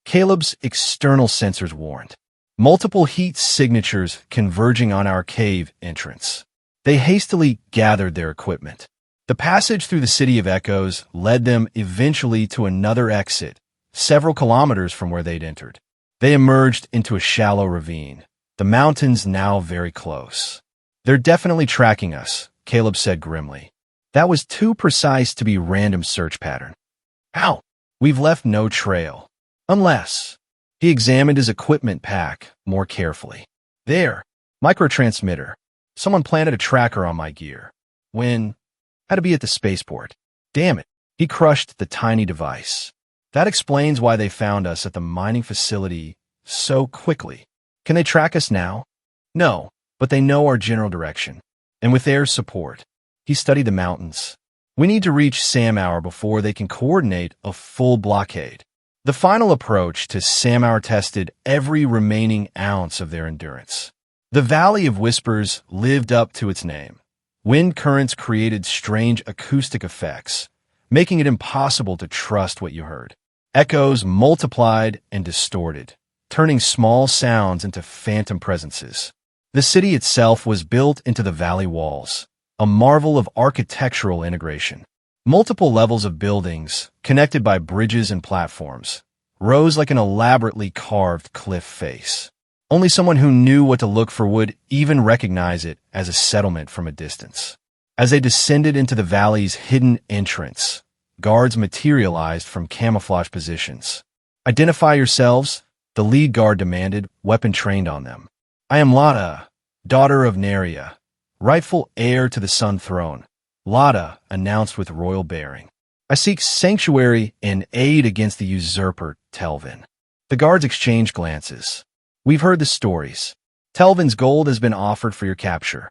Caleb's external sensors warned. Multiple heat signatures converging on our cave entrance. They hastily gathered their equipment. The passage through the City of Echoes led them eventually to another exit, several kilometers from where they'd entered. They emerged into a shallow ravine, the mountains now very close. "They're definitely tracking us," Caleb said grimly. "That was too precise to be random search pattern." "How?" "We've left no trail. Unless..." He examined his equipment pack more carefully. "There, microtransmitter. Someone planted a tracker on my gear. When... had to be at the spaceport. Damn it." He crushed the tiny device. "That explains why they found us at the mining facility so quickly. Can they track us now?" "No, but they know our general direction. And with their support..." He studied the mountains. "We need to reach Samhour before they can coordinate a full blockade." The final approach to Samhour tested every remaining ounce of their endurance. The Valley of Whispers lived up to its name. Wind currents created strange acoustic effects, making it impossible to trust what you heard. Echoes multiplied and distorted, turning small sounds into phantom presences. The city itself was built into the valley walls, a marvel of architectural integration. Multiple levels of buildings, connected by bridges and platforms, rose like an elaborately carved cliff face. Only someone who knew what to look for would even recognize it as a settlement from a distance. As they descended into the valley's hidden entrance, guards materialized from camouflage positions. "Identify yourselves," the lead guard demanded, weapon trained on them. "I am Lotta, daughter of Neria, rightful heir to the Sun Throne," Lotta announced with royal bearing. "I seek sanctuary and aid against the usurper, Telvin." The guards exchanged glances. "We've heard the stories. Telvin's gold has been offered for your capture.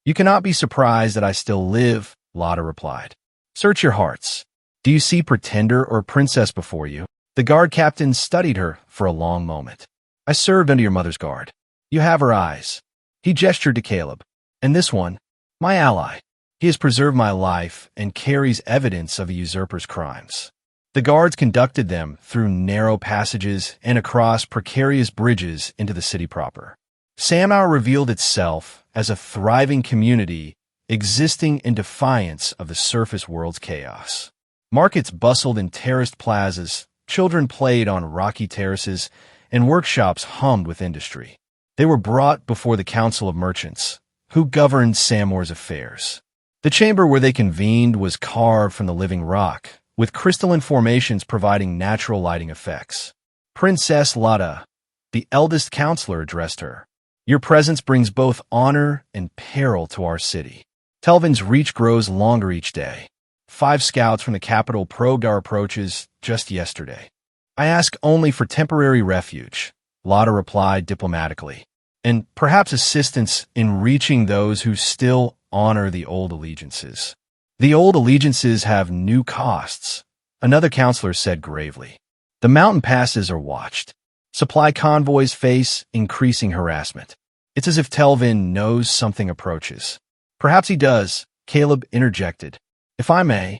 You cannot be surprised that I still live, Lotta replied. Search your hearts. Do you see pretender or princess before you? The guard captain studied her for a long moment. I served under your mother's guard. You have her eyes. He gestured to Caleb. And this one, my ally. He has preserved my life and carries evidence of a usurper's crimes. The guards conducted them through narrow passages and across precarious bridges into the city proper. Samar revealed itself as a thriving community existing in defiance of the surface world's chaos. Markets bustled in terraced plazas, children played on rocky terraces, and workshops hummed with industry. They were brought before the Council of Merchants, who governed Samor's affairs. The chamber where they convened was carved from the living rock, with crystalline formations providing natural lighting effects. Princess Lotta, the eldest counselor, addressed her. Your presence brings both honor and peril to our city. Telvin's reach grows longer each day. 5 scouts from the capital probed our approaches just yesterday. I ask only for temporary refuge, Lotta replied diplomatically, and perhaps assistance in reaching those who still honor the old allegiances. The old allegiances have new costs, another counselor said gravely. The mountain passes are watched. Supply convoys face increasing harassment. It's as if Telvin knows something approaches. Perhaps he does, Caleb interjected. If I may.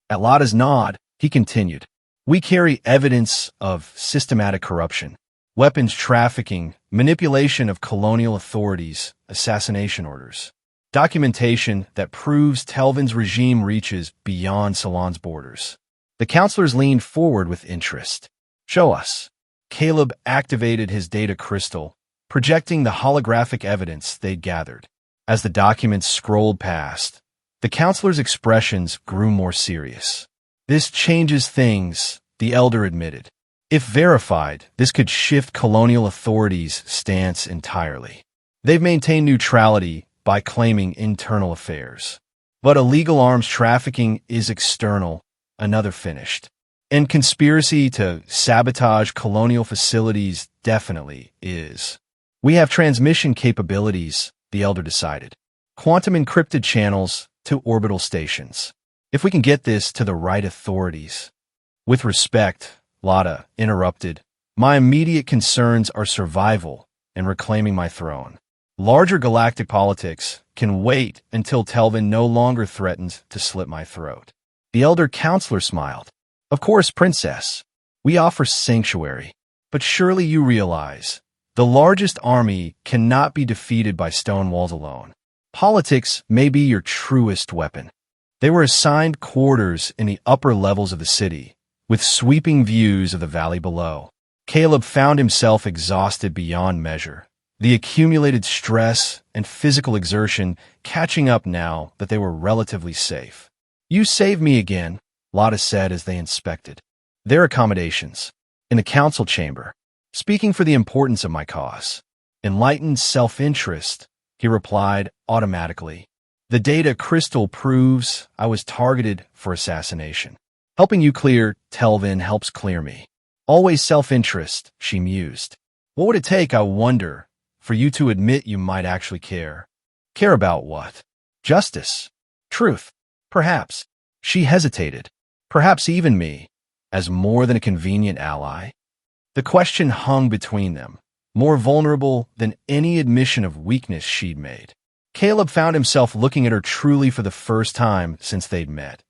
At Lotta's nod, he continued. We carry evidence of systematic corruption, weapons trafficking, manipulation of colonial authorities, assassination orders. Documentation that proves Telvin's regime reaches beyond Salon's borders. The counselors leaned forward with interest. Show us. Caleb activated his data crystal, projecting the holographic evidence they'd gathered. As the documents scrolled past, the counselors' expressions grew more serious. This changes things, the elder admitted. If verified, this could shift colonial authorities' stance entirely. They've maintained neutrality by claiming internal affairs. But illegal arms trafficking is external, another finished. And conspiracy to sabotage colonial facilities definitely is. We have transmission capabilities, the elder decided. Quantum encrypted channels to orbital stations. If we can get this to the right authorities. With respect, Lotta interrupted, my immediate concerns are survival and reclaiming my throne. Larger galactic politics can wait until Telvin no longer threatens to slit my throat. The elder counselor smiled. Of course, princess. We offer sanctuary. But surely you realize, the largest army cannot be defeated by stone walls alone. Politics may be your truest weapon. They were assigned quarters in the upper levels of the city, with sweeping views of the valley below. Caleb found himself exhausted beyond measure, the accumulated stress and physical exertion catching up now that they were relatively safe. You saved me again, Lotta said as they inspected their accommodations in the council chamber, speaking for the importance of my cause. Enlightened self-interest, he replied automatically. The data crystal proves I was targeted for assassination. Helping you clear Telvin helps clear me. Always self-interest, she mused. What would it take, I wonder, for you to admit you might actually care? Care about what? Justice? Truth? Perhaps. She hesitated. Perhaps even me, as more than a convenient ally? The question hung between them, more vulnerable than any admission of weakness she'd made. Caleb found himself looking at her truly for the first time since they'd met.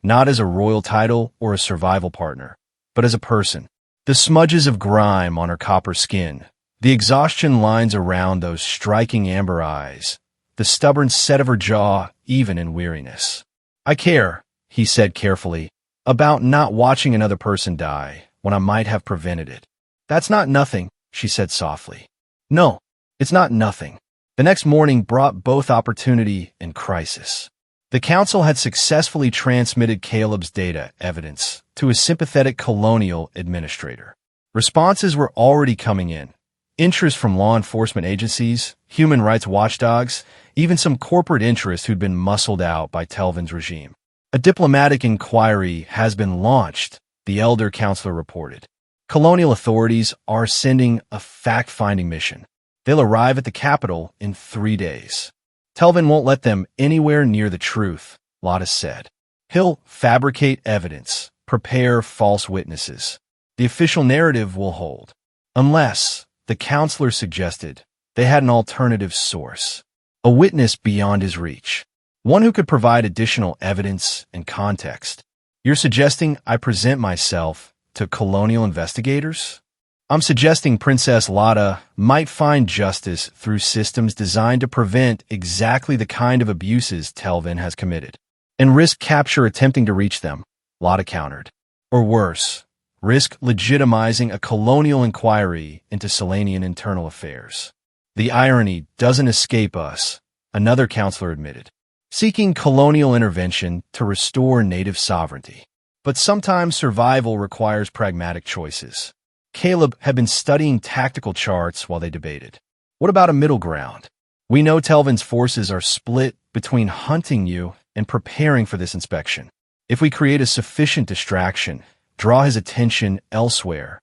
Not as a royal title or a survival partner, but as a person. The smudges of grime on her copper skin, the exhaustion lines around those striking amber eyes, the stubborn set of her jaw even in weariness. I care, he said carefully, about not watching another person die when I might have prevented it. That's not nothing, she said softly. No, it's not nothing. The next morning brought both opportunity and crisis. The council had successfully transmitted Caleb's data evidence to a sympathetic colonial administrator. Responses were already coming in. Interest from law enforcement agencies, human rights watchdogs, even some corporate interests who'd been muscled out by Telvin's regime. A diplomatic inquiry has been launched, the elder counselor reported. Colonial authorities are sending a fact-finding mission. They'll arrive at the capital in 3 days. Telvin won't let them anywhere near the truth, Lotta said. He'll fabricate evidence, prepare false witnesses. The official narrative will hold. Unless, the counselor suggested, they had an alternative source. A witness beyond his reach. One who could provide additional evidence and context. You're suggesting I present myself to colonial investigators? I'm suggesting Princess Lotta might find justice through systems designed to prevent exactly the kind of abuses Telvin has committed, and risk capture attempting to reach them, Lotta countered. Or worse, risk legitimizing a colonial inquiry into Selenian internal affairs. The irony doesn't escape us, another counselor admitted. Seeking colonial intervention to restore native sovereignty. But sometimes survival requires pragmatic choices. Caleb had been studying tactical charts while they debated. What about a middle ground? We know Telvin's forces are split between hunting you and preparing for this inspection. If we create a sufficient distraction, draw his attention elsewhere.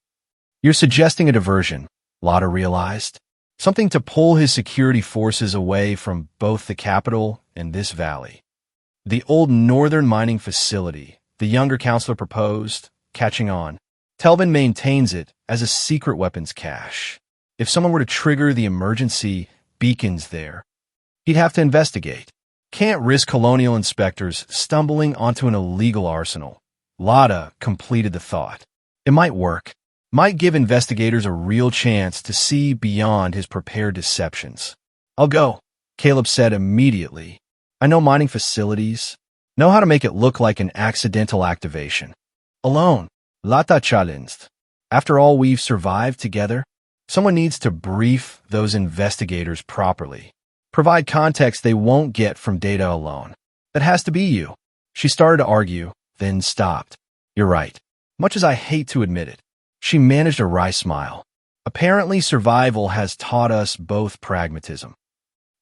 You're suggesting a diversion, Lotta realized. Something to pull his security forces away from both the capital and this valley. The old northern mining facility, the younger counselor proposed, catching on. Telvin maintains it as a secret weapons cache. If someone were to trigger the emergency beacons there, he'd have to investigate. Can't risk colonial inspectors stumbling onto an illegal arsenal. Lotta completed the thought. It might work. Might give investigators a real chance to see beyond his prepared deceptions. I'll go, Caleb said immediately. I know mining facilities. Know how to make it look like an accidental activation. Alone. Lotta challenged. After all we've survived together, someone needs to brief those investigators properly. Provide context they won't get from data alone. That has to be you. She started to argue, then stopped. You're right. Much as I hate to admit it. She managed a wry smile. Apparently survival has taught us both pragmatism.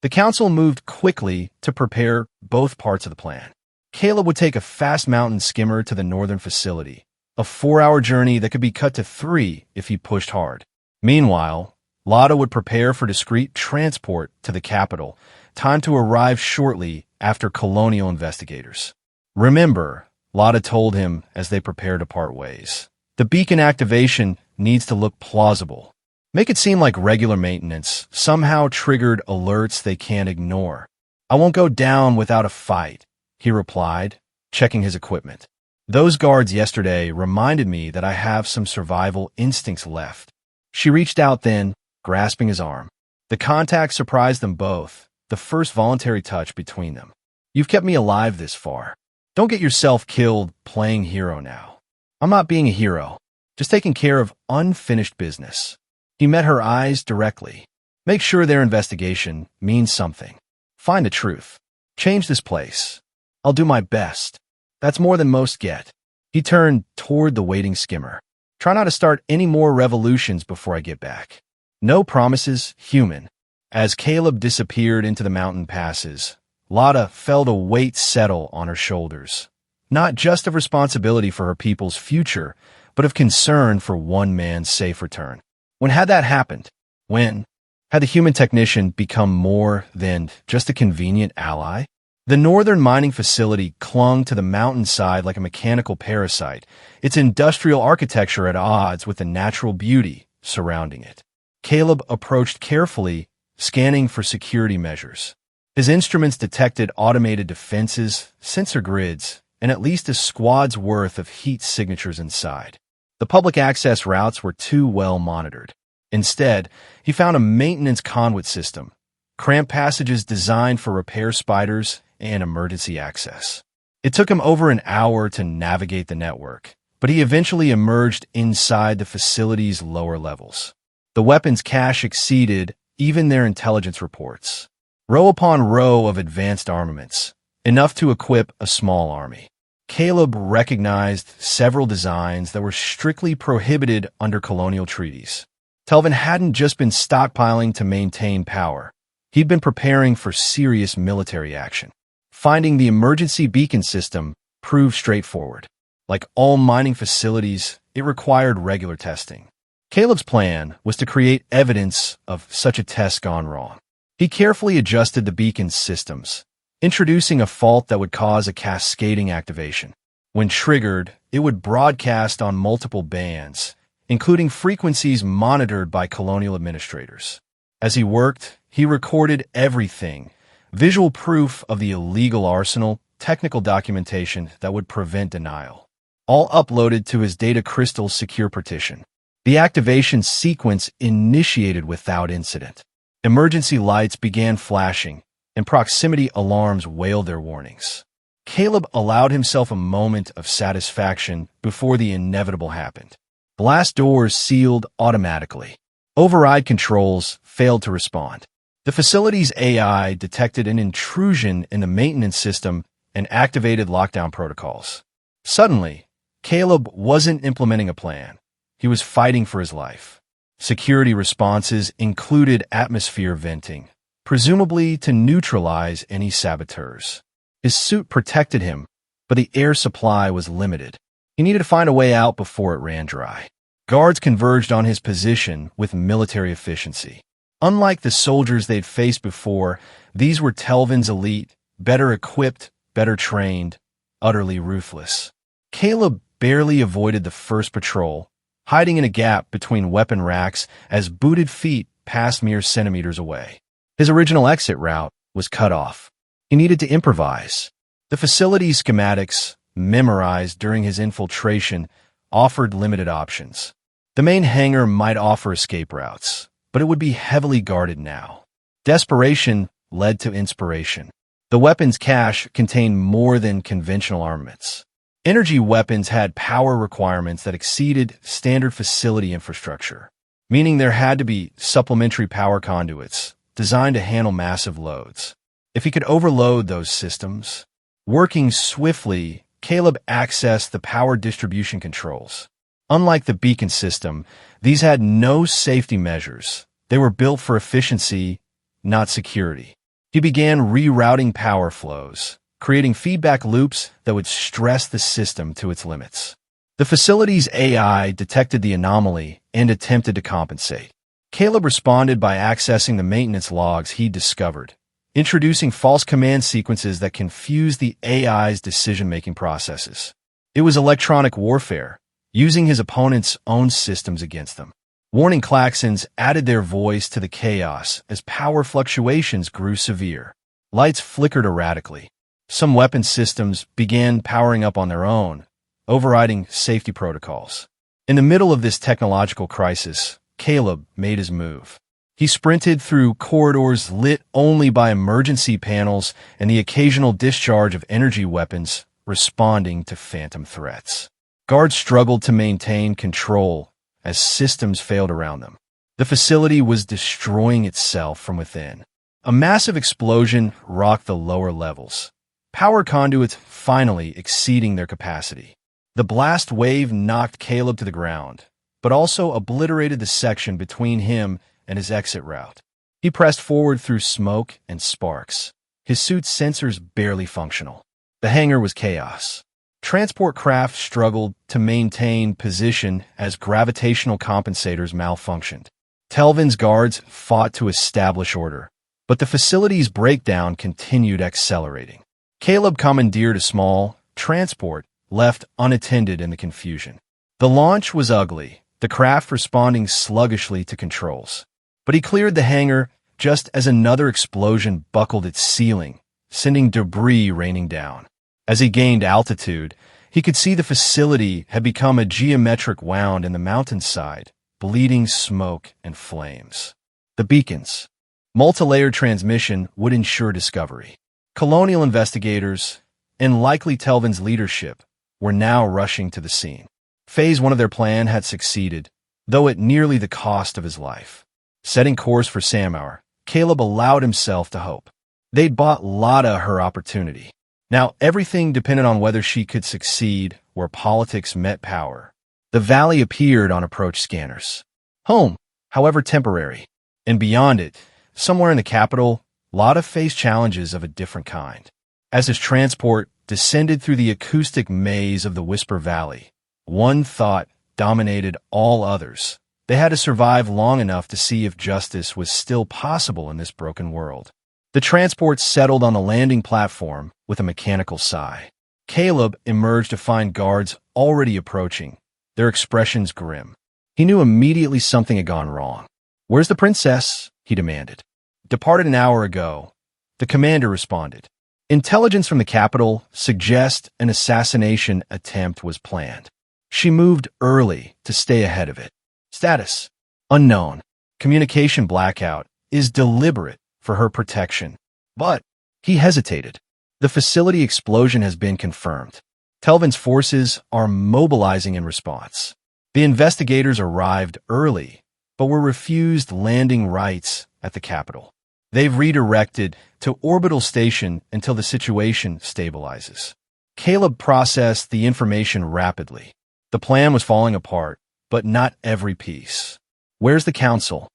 The council moved quickly to prepare both parts of the plan. Caleb would take a fast mountain skimmer to the northern facility. A 4-hour journey that could be cut to 3 if he pushed hard. Meanwhile, Lotta would prepare for discreet transport to the capital, time to arrive shortly after colonial investigators. Remember, Lotta told him as they prepared to part ways. The beacon activation needs to look plausible. Make it seem like regular maintenance, somehow triggered alerts they can't ignore. I won't go down without a fight, he replied, checking his equipment. Those guards yesterday reminded me that I have some survival instincts left. She reached out then, grasping his arm. The contact surprised them both, the first voluntary touch between them. You've kept me alive this far. Don't get yourself killed playing hero now. I'm not being a hero, just taking care of unfinished business. He met her eyes directly. Make sure their investigation means something. Find the truth. Change this place. I'll do my best. That's more than most get. He turned toward the waiting skimmer. Try not to start any more revolutions before I get back. No promises, human. As Caleb disappeared into the mountain passes, Lotta felt a weight settle on her shoulders. Not just of responsibility for her people's future, but of concern for one man's safe return. When had that happened? When? Had the human technician become more than just a convenient ally? The northern mining facility clung to the mountainside like a mechanical parasite, its industrial architecture at odds with the natural beauty surrounding it. Caleb approached carefully, scanning for security measures. His instruments detected automated defenses, sensor grids, and at least a squad's worth of heat signatures inside. The public access routes were too well monitored. Instead, he found a maintenance conduit system, cramped passages designed for repair spiders and emergency access. It took him over an hour to navigate the network, but he eventually emerged inside the facility's lower levels. The weapons cache exceeded even their intelligence reports. Row upon row of advanced armaments, enough to equip a small army. Caleb recognized several designs that were strictly prohibited under colonial treaties. Telvin hadn't just been stockpiling to maintain power. He'd been preparing for serious military action. Finding the emergency beacon system proved straightforward. Like all mining facilities, it required regular testing. Caleb's plan was to create evidence of such a test gone wrong. He carefully adjusted the beacon's systems, introducing a fault that would cause a cascading activation. When triggered, it would broadcast on multiple bands, including frequencies monitored by colonial administrators. As he worked, he recorded everything: visual proof of the illegal arsenal, technical documentation that would prevent denial, all uploaded to his data crystal's secure partition. The activation sequence initiated without incident. Emergency lights began flashing, and proximity alarms wailed their warnings. Caleb allowed himself a moment of satisfaction before the inevitable happened. Blast doors sealed automatically. Override controls failed to respond. The facility's AI detected an intrusion in the maintenance system and activated lockdown protocols. Suddenly, Caleb wasn't implementing a plan. He was fighting for his life. Security responses included atmosphere venting, presumably to neutralize any saboteurs. His suit protected him, but the air supply was limited. He needed to find a way out before it ran dry. Guards converged on his position with military efficiency. Unlike the soldiers they'd faced before, these were Telvin's elite, better equipped, better trained, utterly ruthless. Caleb barely avoided the first patrol, hiding in a gap between weapon racks as booted feet passed mere centimeters away. His original exit route was cut off. He needed to improvise. The facility's schematics, memorized during his infiltration, offered limited options. The main hangar might offer escape routes, but it would be heavily guarded now. Desperation led to inspiration. The weapons cache contained more than conventional armaments. Energy weapons had power requirements that exceeded standard facility infrastructure, meaning there had to be supplementary power conduits designed to handle massive loads. If he could overload those systems, working swiftly, Caleb accessed the power distribution controls. Unlike the beacon system, these had no safety measures. They were built for efficiency, not security. He began rerouting power flows, creating feedback loops that would stress the system to its limits. The facility's AI detected the anomaly and attempted to compensate. Caleb responded by accessing the maintenance logs he'd discovered, introducing false command sequences that confused the AI's decision-making processes. It was electronic warfare, using his opponent's own systems against them. Warning klaxons added their voice to the chaos as power fluctuations grew severe. Lights flickered erratically. Some weapon systems began powering up on their own, overriding safety protocols. In the middle of this technological crisis, Caleb made his move. He sprinted through corridors lit only by emergency panels and the occasional discharge of energy weapons, responding to phantom threats. Guards struggled to maintain control as systems failed around them. The facility was destroying itself from within. A massive explosion rocked the lower levels, power conduits finally exceeding their capacity. The blast wave knocked Caleb to the ground, but also obliterated the section between him and his exit route. He pressed forward through smoke and sparks, his suit's sensors barely functional. The hangar was chaos. Transport craft struggled to maintain position as gravitational compensators malfunctioned. Telvin's guards fought to establish order, but the facility's breakdown continued accelerating. Caleb commandeered a small transport left unattended in the confusion. The launch was ugly, the craft responding sluggishly to controls. But he cleared the hangar just as another explosion buckled its ceiling, sending debris raining down. As he gained altitude, he could see the facility had become a geometric wound in the mountainside, bleeding smoke and flames. The beacons. Multi-layered transmission would ensure discovery. Colonial investigators, and likely Telvin's leadership, were now rushing to the scene. Phase 1 of their plan had succeeded, though at nearly the cost of his life. Setting course for Samhour, Caleb allowed himself to hope. They'd bought Lada her opportunity. Now everything depended on whether she could succeed where politics met power. The valley appeared on approach scanners. Home, however temporary. And beyond it, somewhere in the capital, Lada faced challenges of a different kind. As his transport descended through the acoustic maze of the Whisper Valley, one thought dominated all others. They had to survive long enough to see if justice was still possible in this broken world. The transport settled on the landing platform with a mechanical sigh. Caleb emerged to find guards already approaching, their expressions grim. He knew immediately something had gone wrong. "Where's the princess?" he demanded. "Departed an hour ago," the commander responded. Intelligence from the capital suggests an assassination attempt was planned. She moved early to stay ahead of it. Status: unknown. Communication blackout is deliberate for her protection. But he hesitated. The facility explosion has been confirmed. Telvin's forces are mobilizing in response. The investigators arrived early, but were refused landing rights at the capital. They've redirected to orbital station until the situation stabilizes. Caleb processed the information rapidly. The plan was falling apart, but not every piece. Where's the council?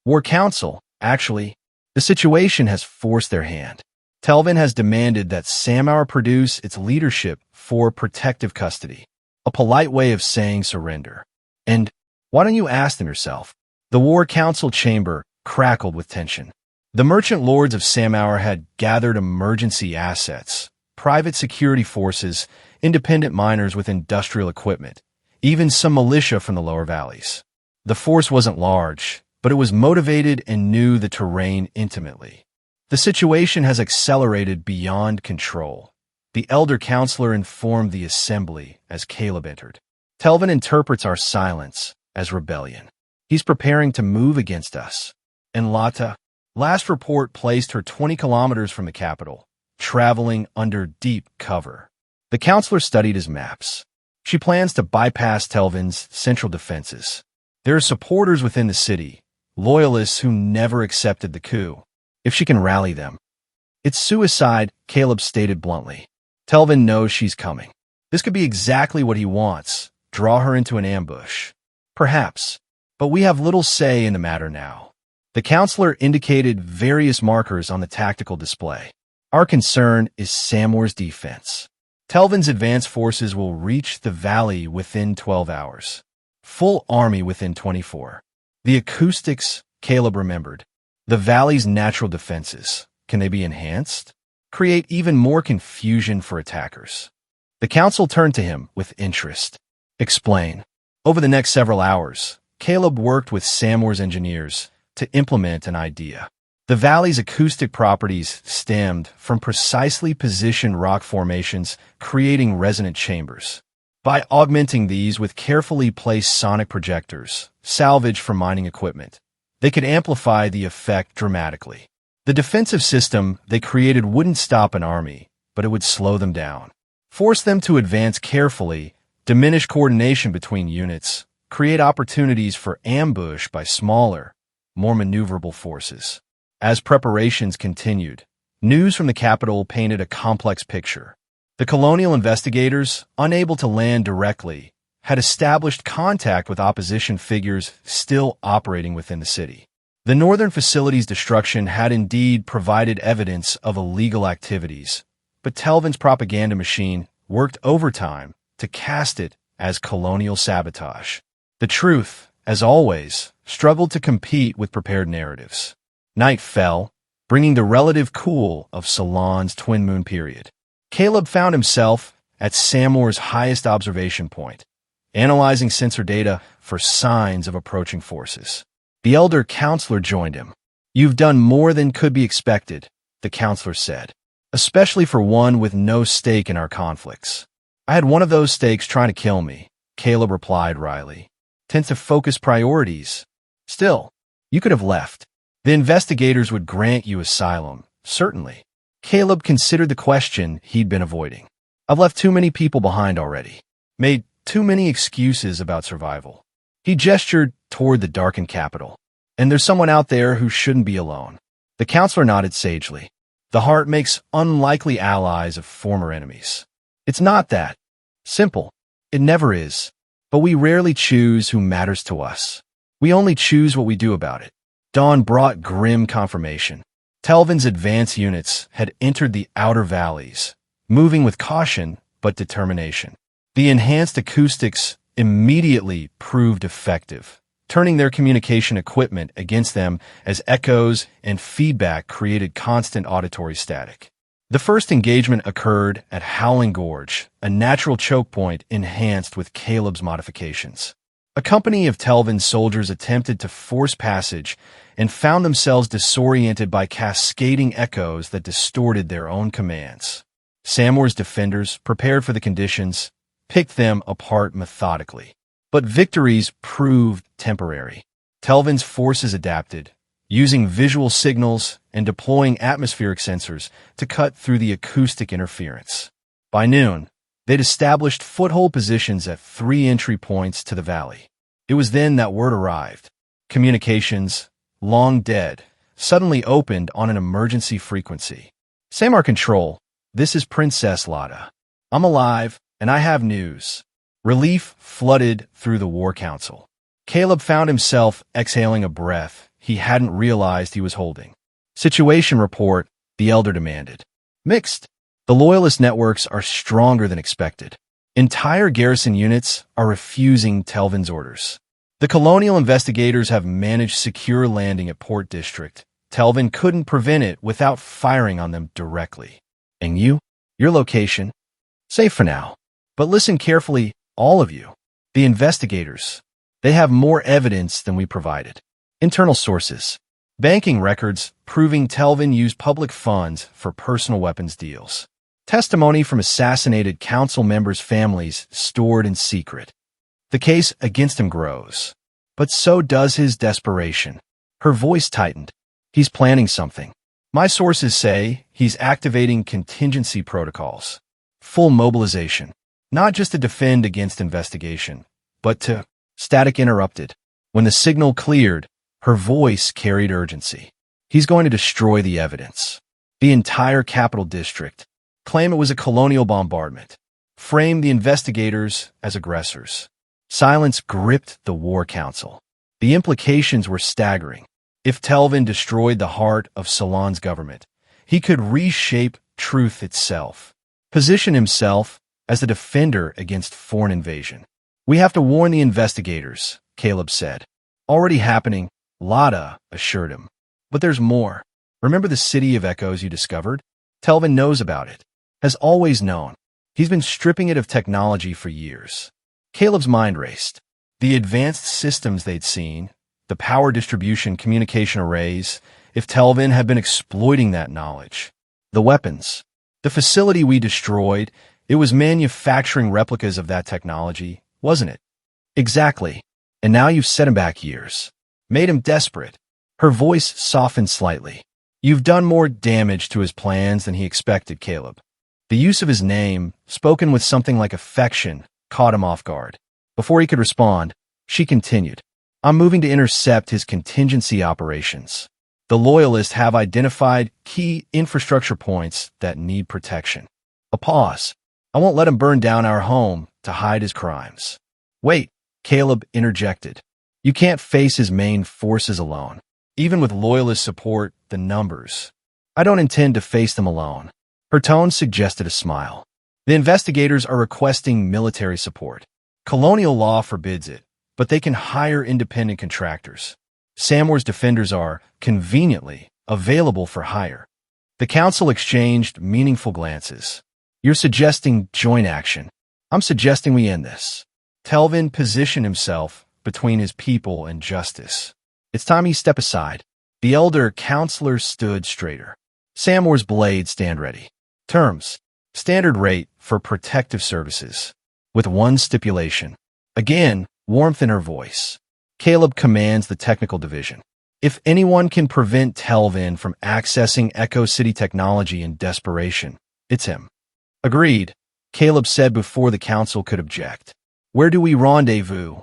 War Council, actually. The situation has forced their hand. Telvin has demanded that Samhour produce its leadership for protective custody. A polite way of saying surrender. And why don't you ask them yourself? The War Council chamber crackled with tension. The merchant lords of Samhour had gathered emergency assets, private security forces, independent miners with industrial equipment, even some militia from the lower valleys. The force wasn't large, but it was motivated and knew the terrain intimately. The situation has accelerated beyond control. The elder counselor informed the assembly as Caleb entered. Telvin interprets our silence as rebellion. He's preparing to move against us. And Lata, last report placed her 20 kilometers from the capital, traveling under deep cover. The counselor studied his maps. She plans to bypass Telvin's central defenses. There are supporters within the city, loyalists who never accepted the coup. If she can rally them. It's suicide, Caleb stated bluntly. Telvin knows she's coming. This could be exactly what he wants, draw her into an ambush. Perhaps. But we have little say in the matter now. The counselor indicated various markers on the tactical display. Our concern is Samhour's defense. Telvin's advance forces will reach the valley within 12 hours. Full army within 24. The acoustics, Caleb remembered. The valley's natural defenses, can they be enhanced? Create even more confusion for attackers. The council turned to him with interest. Explain. Over the next several hours, Caleb worked with Samhour's engineers to implement an idea. The valley's acoustic properties stemmed from precisely positioned rock formations, creating resonant chambers. By augmenting these with carefully placed sonic projectors, salvaged from mining equipment, they could amplify the effect dramatically. The defensive system they created wouldn't stop an army, but it would slow them down, force them to advance carefully, diminish coordination between units, create opportunities for ambush by smaller, more maneuverable forces. As preparations continued, news from the capital painted a complex picture. The colonial investigators, unable to land directly, had established contact with opposition figures still operating within the city. The northern facility's destruction had indeed provided evidence of illegal activities, but Telvin's propaganda machine worked overtime to cast it as colonial sabotage. The truth, as always, struggled to compete with prepared narratives. Night fell, bringing the relative cool of Ceylon's twin moon period. Caleb found himself at Samhour's highest observation point, analyzing sensor data for signs of approaching forces. The elder counselor joined him. "You've done more than could be expected," the counselor said, "especially for one with no stake in our conflicts." "I had one of those stakes trying to kill me," Caleb replied wryly. "Tends to focus priorities. Still, you could have left. The investigators would grant you asylum, certainly." Caleb considered the question he'd been avoiding. "I've left too many people behind already. Made too many excuses about survival." He gestured toward the darkened capital. "And there's someone out there who shouldn't be alone." The counselor nodded sagely. "The heart makes unlikely allies of former enemies." "It's not that simple. It never is. But we rarely choose who matters to us. We only choose what we do about it." Dawn brought grim confirmation. Telvin's advance units had entered the outer valleys, moving with caution but determination. The enhanced acoustics immediately proved effective, turning their communication equipment against them as echoes and feedback created constant auditory static. The first engagement occurred at Howling Gorge, a natural choke point enhanced with Caleb's modifications. A company of Telvin's soldiers attempted to force passage and found themselves disoriented by cascading echoes that distorted their own commands. Samor's defenders, prepared for the conditions, picked them apart methodically. But victories proved temporary. Telvin's forces adapted, using visual signals and deploying atmospheric sensors to cut through the acoustic interference. By noon, they'd established foothold positions at 3 entry points to the valley. It was then that word arrived. Communications, long dead, suddenly opened on an emergency frequency. Samar Control, this is Princess Lada. I'm alive, and I have news. Relief flooded through the War Council. Caleb found himself exhaling a breath he hadn't realized he was holding. Situation report, the Elder demanded. Mixed. The Loyalist networks are stronger than expected. Entire garrison units are refusing Telvin's orders. The colonial investigators have managed secure landing at Port District. Telvin couldn't prevent it without firing on them directly. And you? Your location? Safe for now. But listen carefully, all of you. The investigators. They have more evidence than we provided. Internal sources. Banking records proving Telvin used public funds for personal weapons deals. Testimony from assassinated council members' families stored in secret. The case against him grows. But so does his desperation. Her voice tightened. He's planning something. My sources say he's activating contingency protocols. Full mobilization. Not just to defend against investigation, but to... Static interrupted. When the signal cleared, her voice carried urgency. He's going to destroy the evidence. The entire capital district. Claim it was a colonial bombardment. Frame the investigators as aggressors. Silence gripped the War Council. The implications were staggering. If Telvin destroyed the heart of Ceylon's government, he could reshape truth itself. Position himself as the defender against foreign invasion. We have to warn the investigators, Caleb said. Already happening, Lada assured him. But there's more. Remember the city of echoes you discovered? Telvin knows about it. Has always known. He's been stripping it of technology for years. Caleb's mind raced. The advanced systems they'd seen, the power distribution communication arrays, if Telvin had been exploiting that knowledge. The weapons. The facility we destroyed, it was manufacturing replicas of that technology, wasn't it? Exactly. And now you've set him back years. Made him desperate. Her voice softened slightly. You've done more damage to his plans than he expected, Caleb. The use of his name, spoken with something like affection, caught him off guard. Before he could respond, she continued. I'm moving to intercept his contingency operations. The Loyalists have identified key infrastructure points that need protection. A pause. I won't let him burn down our home to hide his crimes. Wait, Caleb interjected. You can't face his main forces alone. Even with Loyalist support, the numbers. I don't intend to face them alone. Her tone suggested a smile. The investigators are requesting military support. Colonial law forbids it, but they can hire independent contractors. Samor's defenders are, conveniently, available for hire. The council exchanged meaningful glances. You're suggesting joint action. I'm suggesting we end this. Telvin positioned himself between his people and justice. It's time he step aside. The elder counselor stood straighter. Samor's blade stand ready. Terms. Standard rate for protective services. With one stipulation. Again, warmth in her voice. Caleb commands the technical division. If anyone can prevent Telvin from accessing Echo City technology in desperation, it's him. Agreed, Caleb said before the council could object. Where do we rendezvous?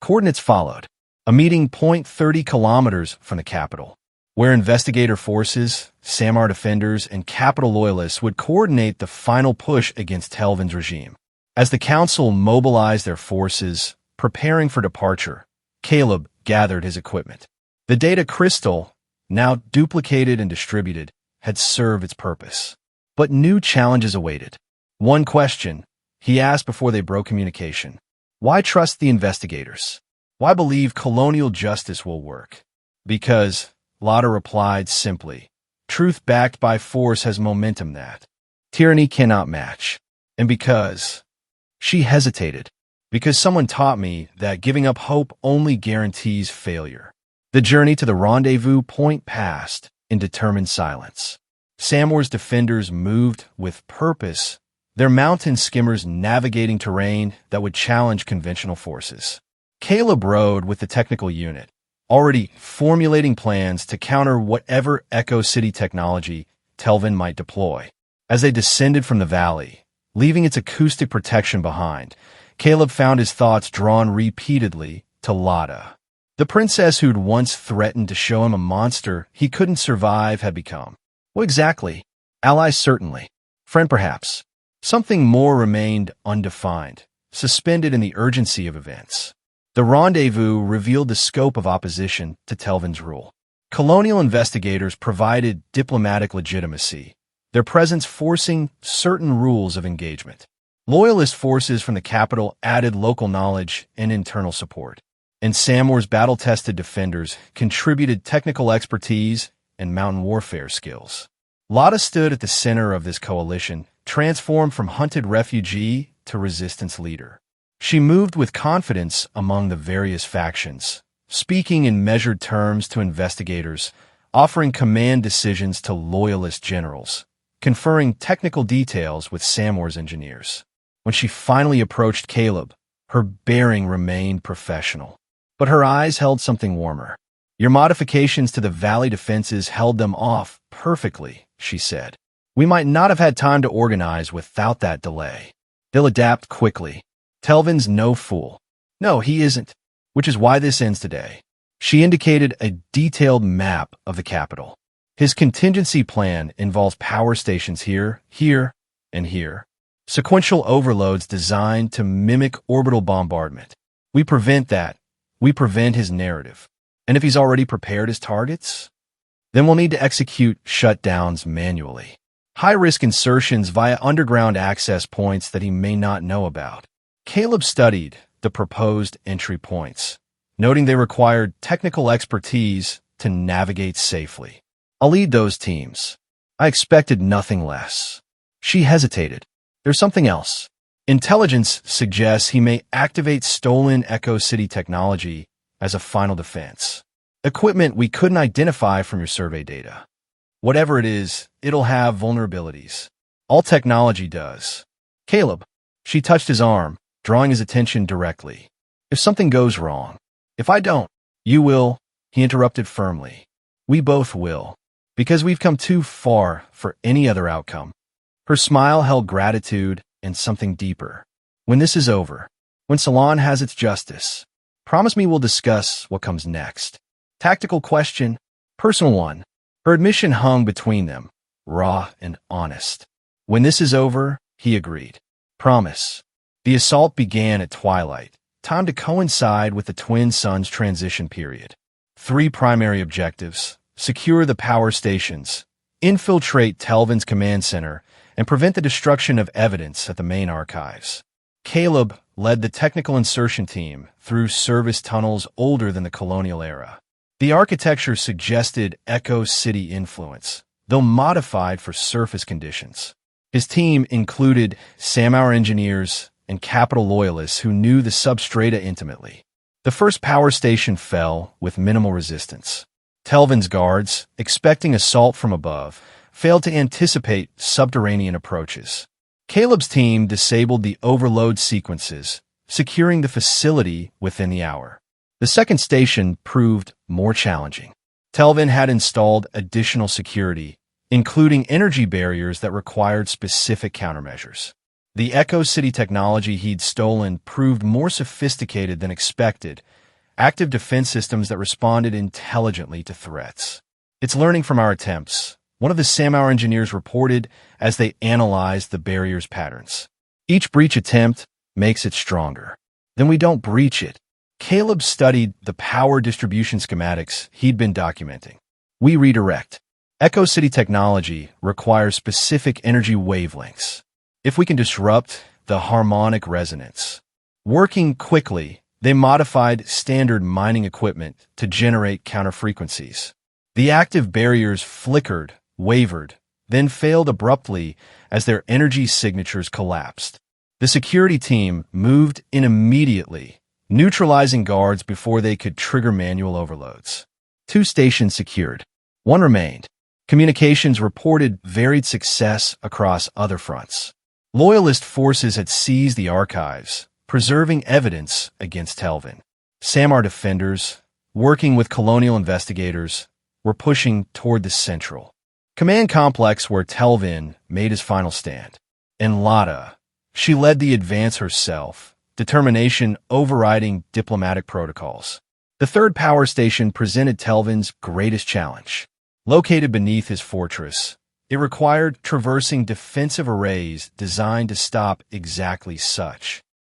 Coordinates followed. A meeting 30 kilometers from the capital, where investigator forces, Samar defenders, and capital loyalists would coordinate the final push against Telvin's regime. As the council mobilized their forces, preparing for departure, Caleb gathered his equipment. The data crystal, now duplicated and distributed, had served its purpose. But new challenges awaited. One question, he asked before they broke communication. Why trust the investigators? Why believe colonial justice will work? Because, Lotta replied simply, truth backed by force has momentum that tyranny cannot match. And because she hesitated, because someone taught me that giving up hope only guarantees failure. The journey to the rendezvous point passed in determined silence. Samor's defenders moved with purpose, their mountain skimmers navigating terrain that would challenge conventional forces. Caleb rode with the technical unit, already formulating plans to counter whatever Echo City technology Telvin might deploy. As they descended from the valley, leaving its acoustic protection behind, Caleb found his thoughts drawn repeatedly to Lotta. The princess who'd once threatened to show him a monster he couldn't survive had become. What exactly? Ally certainly. Friend perhaps. Something more remained undefined, suspended in the urgency of events. The rendezvous revealed the scope of opposition to Telvin's rule. Colonial investigators provided diplomatic legitimacy, their presence forcing certain rules of engagement. Loyalist forces from the capital added local knowledge and internal support, and Samor's battle-tested defenders contributed technical expertise and mountain warfare skills. Lotta stood at the center of this coalition, transformed from hunted refugee to resistance leader. She moved with confidence among the various factions, speaking in measured terms to investigators, offering command decisions to loyalist generals, conferring technical details with Samor's engineers. When she finally approached Caleb, her bearing remained professional, but her eyes held something warmer. Your modifications to the valley defenses held them off perfectly, she said. We might not have had time to organize without that delay. They'll adapt quickly. Telvin's no fool. No, he isn't, which is why this ends today. She indicated a detailed map of the capital. His contingency plan involves power stations here, here, and here. Sequential overloads designed to mimic orbital bombardment. We prevent that. We prevent his narrative. And if he's already prepared his targets, then we'll need to execute shutdowns manually. High-risk insertions via underground access points that he may not know about. Caleb studied the proposed entry points, noting they required technical expertise to navigate safely. I'll lead those teams. I expected nothing less. She hesitated. There's something else. Intelligence suggests he may activate stolen Echo City technology as a final defense. Equipment we couldn't identify from your survey data. Whatever it is, it'll have vulnerabilities. All technology does. Caleb. She touched his arm, drawing his attention directly. If something goes wrong, if I don't, you will, he interrupted firmly. We both will, because we've come too far for any other outcome. Her smile held gratitude and something deeper. When this is over, when Salon has its justice, promise me we'll discuss what comes next. Tactical question, personal one. Her admission hung between them, raw and honest. When this is over, he agreed. Promise. The assault began at twilight, timed to coincide with the twin suns' transition period. 3 primary objectives: secure the power stations, infiltrate Telvin's command center, and prevent the destruction of evidence at the main archives. Caleb led the technical insertion team through service tunnels older than the colonial era. The architecture suggested Echo City influence, though modified for surface conditions. His team included Samar engineers and capital loyalists who knew the substrata intimately. The first power station fell with minimal resistance. Telvin's guards, expecting assault from above, failed to anticipate subterranean approaches. Caleb's team disabled the overload sequences, securing the facility within the hour. The second station proved more challenging. Telvin had installed additional security, including energy barriers that required specific countermeasures. The Echo City technology he'd stolen proved more sophisticated than expected, active defense systems that responded intelligently to threats. It's learning from our attempts, one of the Samar engineers reported as they analyzed the barrier's patterns. Each breach attempt makes it stronger. Then we don't breach it. Caleb studied the power distribution schematics he'd been documenting. We redirect. Echo City technology requires specific energy wavelengths. If we can disrupt the harmonic resonance, working quickly, They modified standard mining equipment to generate counterfrequencies. The active barriers flickered, wavered, then failed abruptly as their energy signatures collapsed. The security team moved in immediately, neutralizing guards before they could trigger manual overloads. 2 stations secured. 1 remained. Communications reported varied success across other fronts. Loyalist forces had seized the archives, preserving evidence against Telvin. Samar defenders, working with colonial investigators, were pushing toward the central command complex where Telvin made his final stand. In Lada, she led the advance herself, determination overriding diplomatic protocols. The 3rd power station presented Telvin's greatest challenge. Located beneath his fortress, it required traversing defensive arrays designed to stop exactly such